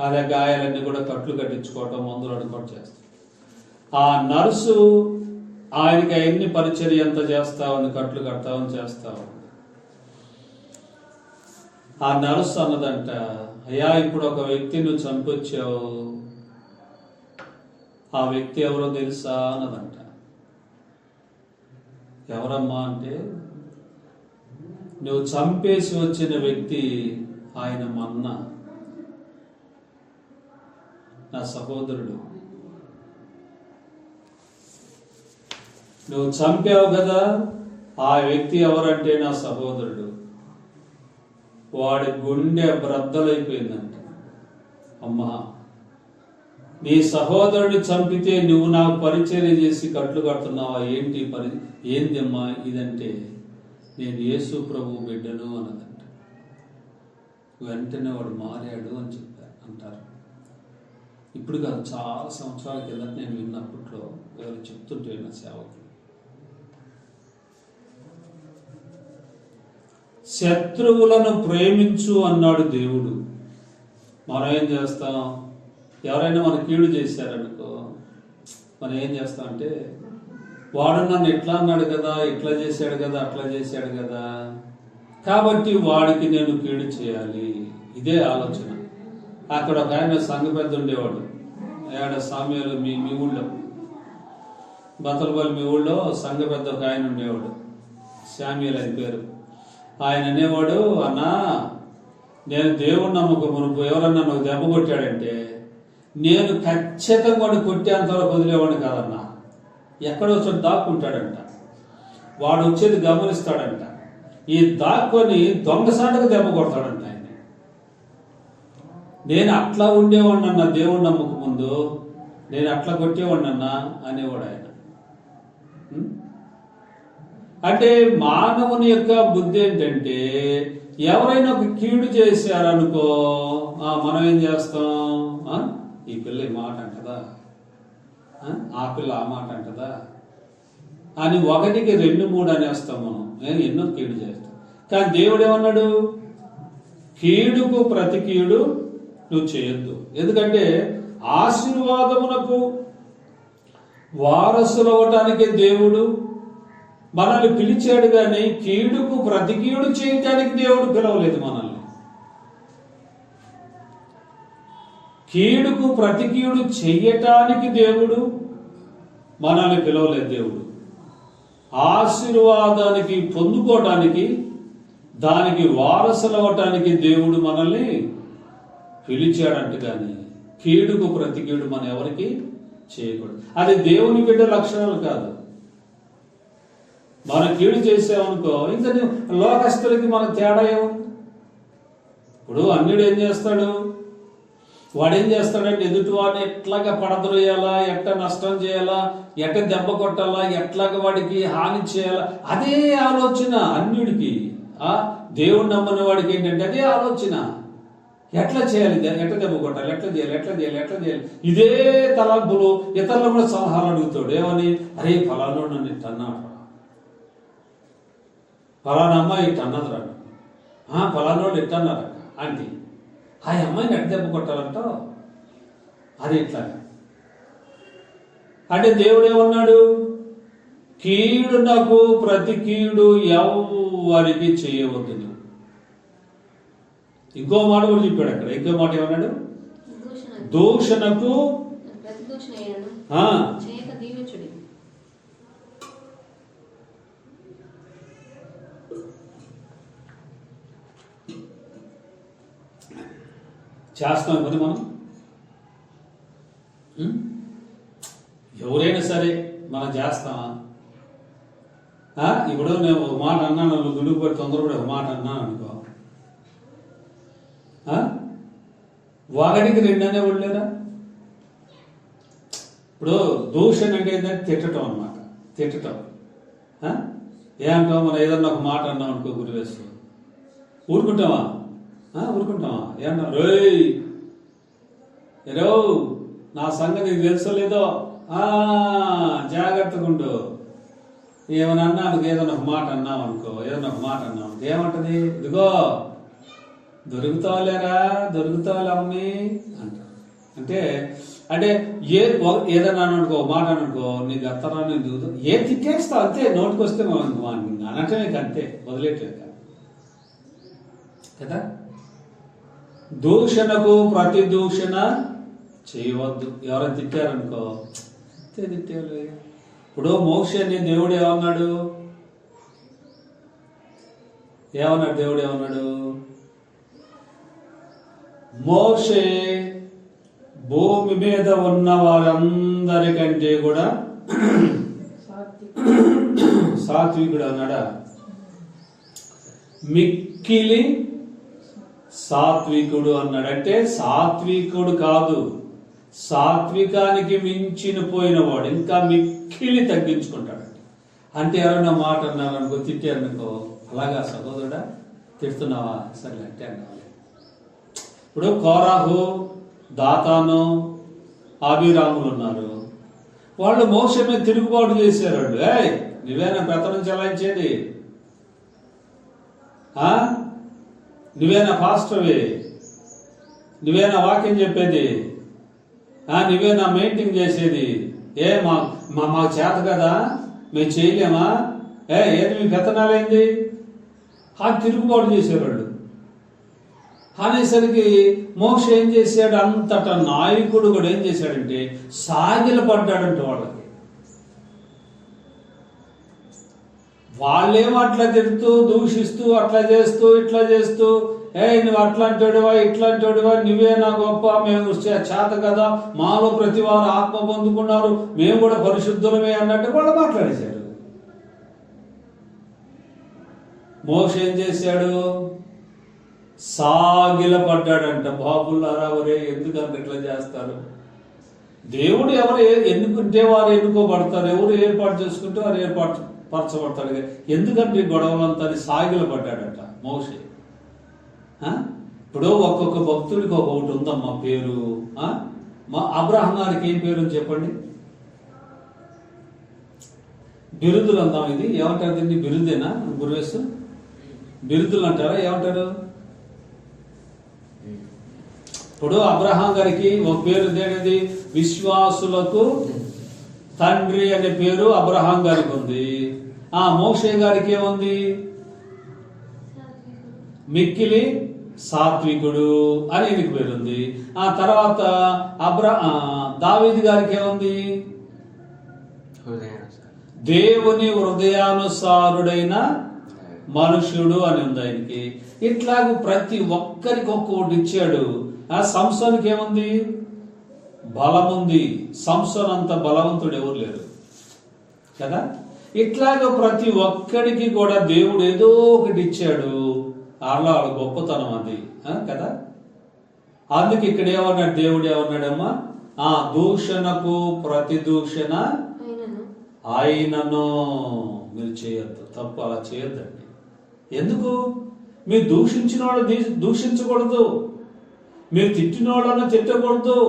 అదే గాయాలన్నీ కూడా కట్లు కట్టించుకోవటం, మందులు కూడా చేస్తాడు. ఆ నర్సు ఆయనకి అవన్నీ పరిచర్య ఎంత చేస్తావని, కట్లు కడతావని చేస్తావు. ఆ నర్సు అన్నదంట, అయ్యా ఇప్పుడు ఒక వ్యక్తి నువ్వు చంపొచ్చావు, ఆ వ్యక్తి ఎవరో తెలుసా అన్నదంట. ఎవరమ్మా అంటే, నువ్వు చంపేసి వచ్చిన వ్యక్తి ఆయన మన్న. నా సహోదరుడు. నువ్వు చంపావు కదా, ఆ వ్యక్తి ఎవరంటే నా సహోదరుడు. వాడి గుండె బ్రద్దలైపోయిందంట. అమ్మా, నీ సహోదరుడిని చంపితే నువ్వు నాకు పరిచర్య చేసి కట్లు కడుతున్నావా ఏంటి? ఏందమ్మా ఇదంటే, నేను యేసు ప్రభు బిడ్డను అన్నదంట. వెంటనే వాడు మారాడు అని చెప్పారు అంటారు. ఇప్పుడు కాదు, చాలా సంవత్సరాల కిందట నేను విన్నప్పట్లో ఎవరు చెప్తుంటే నా సేవకులు. శత్రువులను ప్రేమించు అన్నాడు దేవుడు. మనం ఏం చేస్తాం? ఎవరైనా మన కీడు చేశారనుకో, మనం ఏం చేస్తాం అంటే, వాడు నన్ను ఎట్లా అన్నాడు కదా, ఇట్లా చేశాడు కదా, అట్లా చేశాడు కదా, కాబట్టి వాడికి నేను కీడు చేయాలి. ఇదే ఆలోచన. అక్కడ ఒక ఆయన సంఘ పెద్ద ఉండేవాడు. ఆడ సామ్యాలు మీ ఊళ్ళో, బతలపల్లి మీ ఊళ్ళో సంఘ పెద్ద ఒక ఆయన ఉండేవాడు. శామ్యుల్ ఆయన పేరు. ఆయన అనేవాడు, అన్నా నేను దేవుడు నమ్మకం, ఎవరన్నా నాకు దెబ్బ కొట్టాడంటే నేను ఖచ్చితంగా వాడు కొట్టేంతవరకు వదిలేవాడిని కాదన్నా. ఎక్కడో చోటు దాక్కుంటాడంట, వాడు వచ్చేది గమనిస్తాడంట, ఈ దాక్కొని దొంగసాటుగా దెబ్బ కొడతాడంట ఆయన. నేను అట్లా ఉండేవాడిని అన్న దేవుడు నమ్మక ముందు, నేను అట్లా కొట్టేవాడిని అన్నా అనేవాడు ఆయన. అంటే మానవుని యొక్క బుద్ధి ఏంటంటే, ఎవరైనా ఒక కీడు చేశారనుకో, మనం ఏం చేస్తాం? ఈ పిల్ల ఈ మాట అంటదా, ఆ పిల్ల ఆ మాట అంటదా అని 1కి 2, 3 అనేస్తాం మనం. ఎన్నో కీడు చేస్తాం. కానీ దేవుడు ఏమన్నాడు? కీడుకు ప్రతి కీడు నువ్వు చేయొద్దు. ఎందుకంటే ఆశీర్వాదమునకు వారసులు అవ్వటానికే దేవుడు మనల్ని పిలిచాడు, కానీ కీడుకు ప్రతి కీడు చేయటానికి దేవుడు పిలవలేదు మనల్ని. కీడుకు ప్రతి కీడు చెయ్యటానికి దేవుడు మనల్ని పిలవలేదు. దేవుడు ఆశీర్వాదానికి పొందుకోవటానికి, దానికి వారసులు అవ్వటానికి దేవుడు మనల్ని పిలిచాడంట. కానీ కీడుకు ప్రతి కీడు మనం ఎవరికి చేయకూడదు. అది దేవుని బిడ్డ లక్షణాలు కాదు. మనం కీడు చేసామనుకో, ఇంకా లోకస్తులకి మన తేడా ఏముంది? ఇప్పుడు అన్యుడు ఏం చేస్తాడు? వాడు ఏం చేస్తాడంటే, ఎదుటి వాడిని ఎట్లాగా పడద్రోయాలా, ఎట్లా నష్టం చేయాలా, ఎట్లా దెబ్బ కొట్టాలా, ఎట్లాగా వాడికి హాని చేయాలా, అదే ఆలోచన అన్యుడికి. దేవుడు నమ్మని వాడికి ఏంటంటే అదే ఆలోచన. ఎట్లా చేయాలి, ఎట్లా దెబ్బ కొట్టాలి, ఎట్లా చేయాలి. ఇదే తలంపులు. ఇతరులు కూడా సలహాలు అడుగుతాడు. ఏమని? అరే ఫలానా నన్ను ఇట్ట అన్నాడు, ఫలానా అమ్మాయి ఇట్ట అన్నదిరా, ఫలానా వాళ్ళు ఇట్ట అన్నారట ఆంటీ, ఆ అమ్మాయిని ఎట్ట దెబ్బ కొట్టాలంట, అది ఇట్లా. అంటే దేవుడు ఏమన్నాడు? కీడు నాకు ప్రతి కీడు ఎవరికి చేయవద్దు. ఇంకో మాట కూడా చెప్పాడు అక్కడ. ఇంకో మాట ఏమన్నాడు? దూషణకు చేస్తాం కదా మనం. ఎవరైనా సరే మనం చేస్తామా? ఇప్పుడు నేను ఒక మాట అన్నాను, గుడుగు పడి తొందరపడి ఒక మాట అన్నాను అనుకో, 1కి 2 అనేవాళ్ళు లేరా? ఇప్పుడు దూషణ అంటే ఏంటంటే తిట్టడం అన్నమాట. తిట్టడం ఏమంటావు? మనం ఏదన్నా ఒక మాట అన్నాం అనుకో, గురివేస్తూ ఊరుకుంటావా? ఏమన్నా ఏరో నా సంగతి నీకు తెలుసో లేదో, జాగ్రత్తగా ఉండు. ఏమన్నా అన్నాను, ఏదన్నా ఒక మాట అన్నావు అనుకో, ఏమంటది? ఇదిగో దొరుకుతావులేరా, దొరుకుతావులమ్మి అంటారు. అంటే ఏదన్నా అనుకో, మాట అనుకో, నీకు అత్తరా, నీకు తిట్టేస్తావు అంతే. నోటికి వస్తే అనటమే అంతే, వదిలేట్లేదు కదా. దూషణకు ప్రతి దూషణ చేయవద్దు. ఎవరైనా తిట్టారనుకో, తిట్టారు. ఇప్పుడు మోక్షని దేవుడు ఏమన్నాడు? దేవుడు ఏమన్నాడు? మోషే భూమి మీద ఉన్న వారందరికంటే కూడా సాత్వికుడు అన్నాడా? మిక్కిలి సాత్వికుడు అన్నాడు. అంటే సాత్వికుడు కాదు, సాత్వికానికి మించిన పోయినవాడు, ఇంకా మిక్కిలి తగ్గించుకుంటాడు. అంటే ఎవరైనా మాట అన్నారనుకో, తిట్టారనుకో, అలాగా సహోదరుడా తిడుతున్నావా, సరే అంటే అన్నావాలి. ఇప్పుడు కోరాహు, దాతాను, అభిరాములు ఉన్నారు. వాళ్ళు మోషే మీద తిరుగుబాటు చేశారు. వాళ్ళు నువ్వేనా పెత్తనం చెలాయించేది? నువ్వేనా పాస్టర్వి? నువ్వేనా వాక్యం చెప్పేది? నువ్వేనా మెయింటైన్ చేసేది? మాకు చేత కదా, మేము చేయలేమా? ఏది మీ పెత్తనాలేంది? తిరుగుబాటు చేసేవాళ్ళు. అనేసరికి మోషే ఏం చేశాడు? అంతటా నాయకుడు కూడా ఏం చేశాడంటే సాగిలపడ్డాడంట వాళ్ళకి. వాళ్ళేమో అట్లా తిడుతూ దూషిస్తూ అట్లా చేస్తూ ఇట్లా చేస్తూ, నువ్వు అట్లాంటివాడివా ఇట్లాంటివాడివా, నువ్వే నా గొప్ప, మేము చేత కదా, మాలో ప్రతి వారు ఆత్మ పొందుకున్నారు, మేము కూడా పరిశుద్ధులమే అన్నట్టు వాళ్ళు మాట్లాడేశాడు. మోషే ఏం చేశాడు? సాగిలపడ్డాడంట. బాబులారా, ఒరే ఎందుకంటే ఇట్లా చేస్తారు? దేవుడు ఎవరు ఎన్నుకుంటే వారు ఎన్నుకోబడతారు, ఎవరు ఏర్పాటు చేసుకుంటే వారు ఏర్పాటు పరచబడతాడు. ఎందుకంటే గొడవలంతా సాగిలపడ్డాడట మోషే. ఇప్పుడు ఒక్కొక్క భక్తుడికి ఒకటి ఉందమ్మా పేరు. మా అబ్రహం గారికి ఏం పేరు చెప్పండి? బిరుదులు అందాం. ఇది ఏమంటారు? దీన్ని బిరుదేనా గురువేసు? బిరుదులు అంటారా? ఏమంటారు? ఇప్పుడు అబ్రహాం గారికి ఒక పేరు దేనిది? విశ్వాసులకు తండ్రి అనే పేరు అబ్రహాం గారికి ఉంది. మోషే గారికి ఏముంది? మిక్కిలి సాత్వికుడు అని ఈయనకి పేరుంది. ఆ తర్వాత దావీదు గారికి ఏముంది? దేవుని హృదయానుసారుడైన మనుష్యుడు అని ఉంది ఆయనకి. ఇట్లాగ ప్రతి ఒక్కరికి ఒక్కొక్కటి ఇచ్చాడు. సంసోనికి ఏముంది? బలం ఉంది. సంసోన్ అంత బలవంతుడు ఎవరు లేరు కదా. ఇట్లాగ ప్రతి ఒక్కడికి కూడా దేవుడు ఏదో ఒకటి ఇచ్చాడు. అలా గొప్పతనం అది కదా. అందుకు ఇక్కడ ఏమన్నాడు దేవుడు? ఏమన్నాడమ్మా? దూషణకు ప్రతి దూషణ ఆయనను మీరు చేయొద్దు. తప్పు, అలా చేయొద్దండి. ఎందుకు? మీరు దూషించిన వాళ్ళు దూషించకూడదు, మీరు తిట్టిన వాళ్ళని తిట్టకూడదు,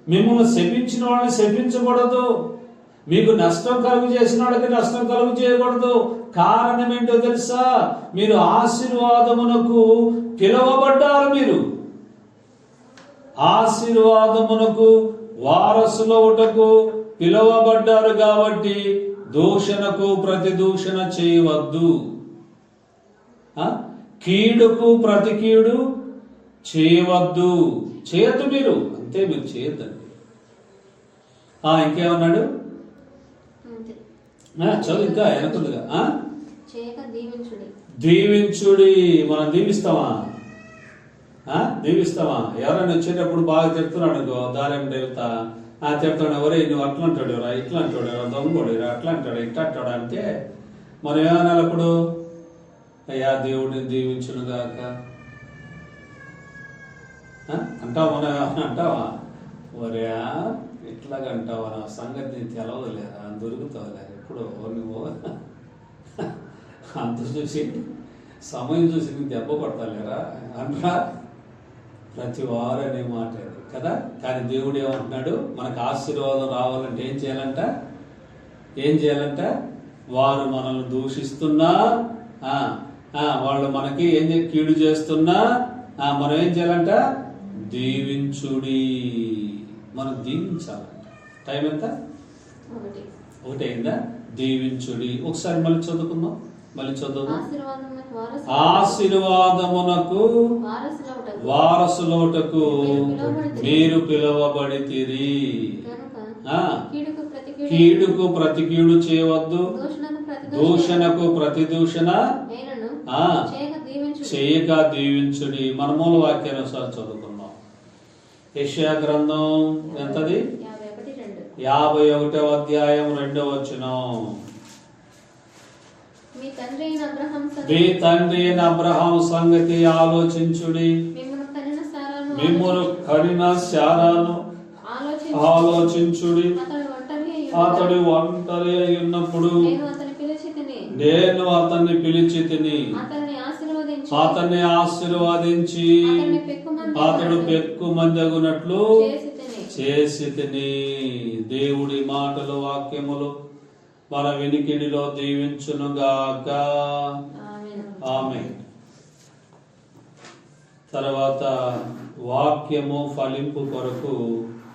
మిమ్మల్ని శపించిన వాళ్ళని శపించకూడదు, మీకు నష్టం కలుగు చేసిన వాళ్ళకి నష్టం కలుగు చేయకూడదు. కారణం ఏంటో తెలుసా? మీరు ఆశీర్వాదమునకు పిలువబడ్డారు. మీరు ఆశీర్వాదమునకు వారసులవుటకు పిలువబడ్డారు. కాబట్టి దూషణకు ప్రతి దూషణ చేయవద్దు, కీడుకు ప్రతి కీడు చేయవద్దు. చేయొద్దు మీరు, అంతే, మీరు చేయొద్దండి. ఇంకేమన్నాడు? చదువు ఇంకా వెనకుందిగా. దీవించుడి. మనం దీవిస్తామా? దీవిస్తామా? ఎవరైనా వచ్చేటప్పుడు బాగా తిడుతున్నాడు అనుకో, దారేం దేవత తిడతాడు, ఎవరే నువ్వు అట్లా అంటాడు, ఎవరా ఇట్లా అంటాడు, ఎవరా దొంగోడు, అట్లా అంటాడు ఇట్లా అంటాడు అంటే మనం ఏమనాలప్పుడు? అయ్యా దేవుడిని దీవించునుగాక అంటావా? మనం ఏమన్నా అంటావా? ఒరే ఇట్లాగా అంటావా? నా సంగతి నీకు తెలవదులేరా, దొరుకుతావులే ఎప్పుడు నువ్వు అంత చూసి సమయం చూసి నీకు దెబ్బ కొడతాలేరా అంటా ప్రతి వారు అనే మాట కదా. కానీ దేవుడు ఏమంటున్నాడు? మనకు ఆశీర్వాదం రావాలంటే ఏం చేయాలంట? వారు మనల్ని దూషిస్తున్నా, వాళ్ళు మనకి ఏం కీడు చేస్తున్నా మనం ఏం చేయాలంట? దీవించుడి. మనం దీవించాలంట. టైం ఎంత? 1 అయిందా? దీవించుడి. ఒకసారి మళ్ళీ చదువుకుందాం. ఆశీర్వాదమునకు వారసులవుటకు మీరు పిలువబడితిరి. కీడుకు ప్రతి కీడు చేయవద్దు, దూషణకు ప్రతి దూషణ చేయక దీవించుడి. మన మూల వాక్యాన్ని ఒకసారి చదువుకుందాం. యెషయా గ్రంథం ఎంతది? 51:2. 51వ అధ్యాయం 2వ వచనం. మీ తండ్రి అయిన అబ్రహాం మీ తండ్రి అయిన అబ్రహాం సంగతి ఆలోచించుడి, మిమ్మును కనిన శారాను ఆలోచించుడి. అతడు ఒంటరి అయి ఉన్నప్పుడు నేను అతన్ని పిలిచి తిని, అతన్ని ఆశీర్వదించి అతడు పెక్కుమందగునట్లు చేసి తిని. దేవుడి మాటలు వాక్యములు మన వినికిడిలో దీవించునుగాక. ఆమేన్. తర్వాత వాక్యము ఫలింపు కొరకు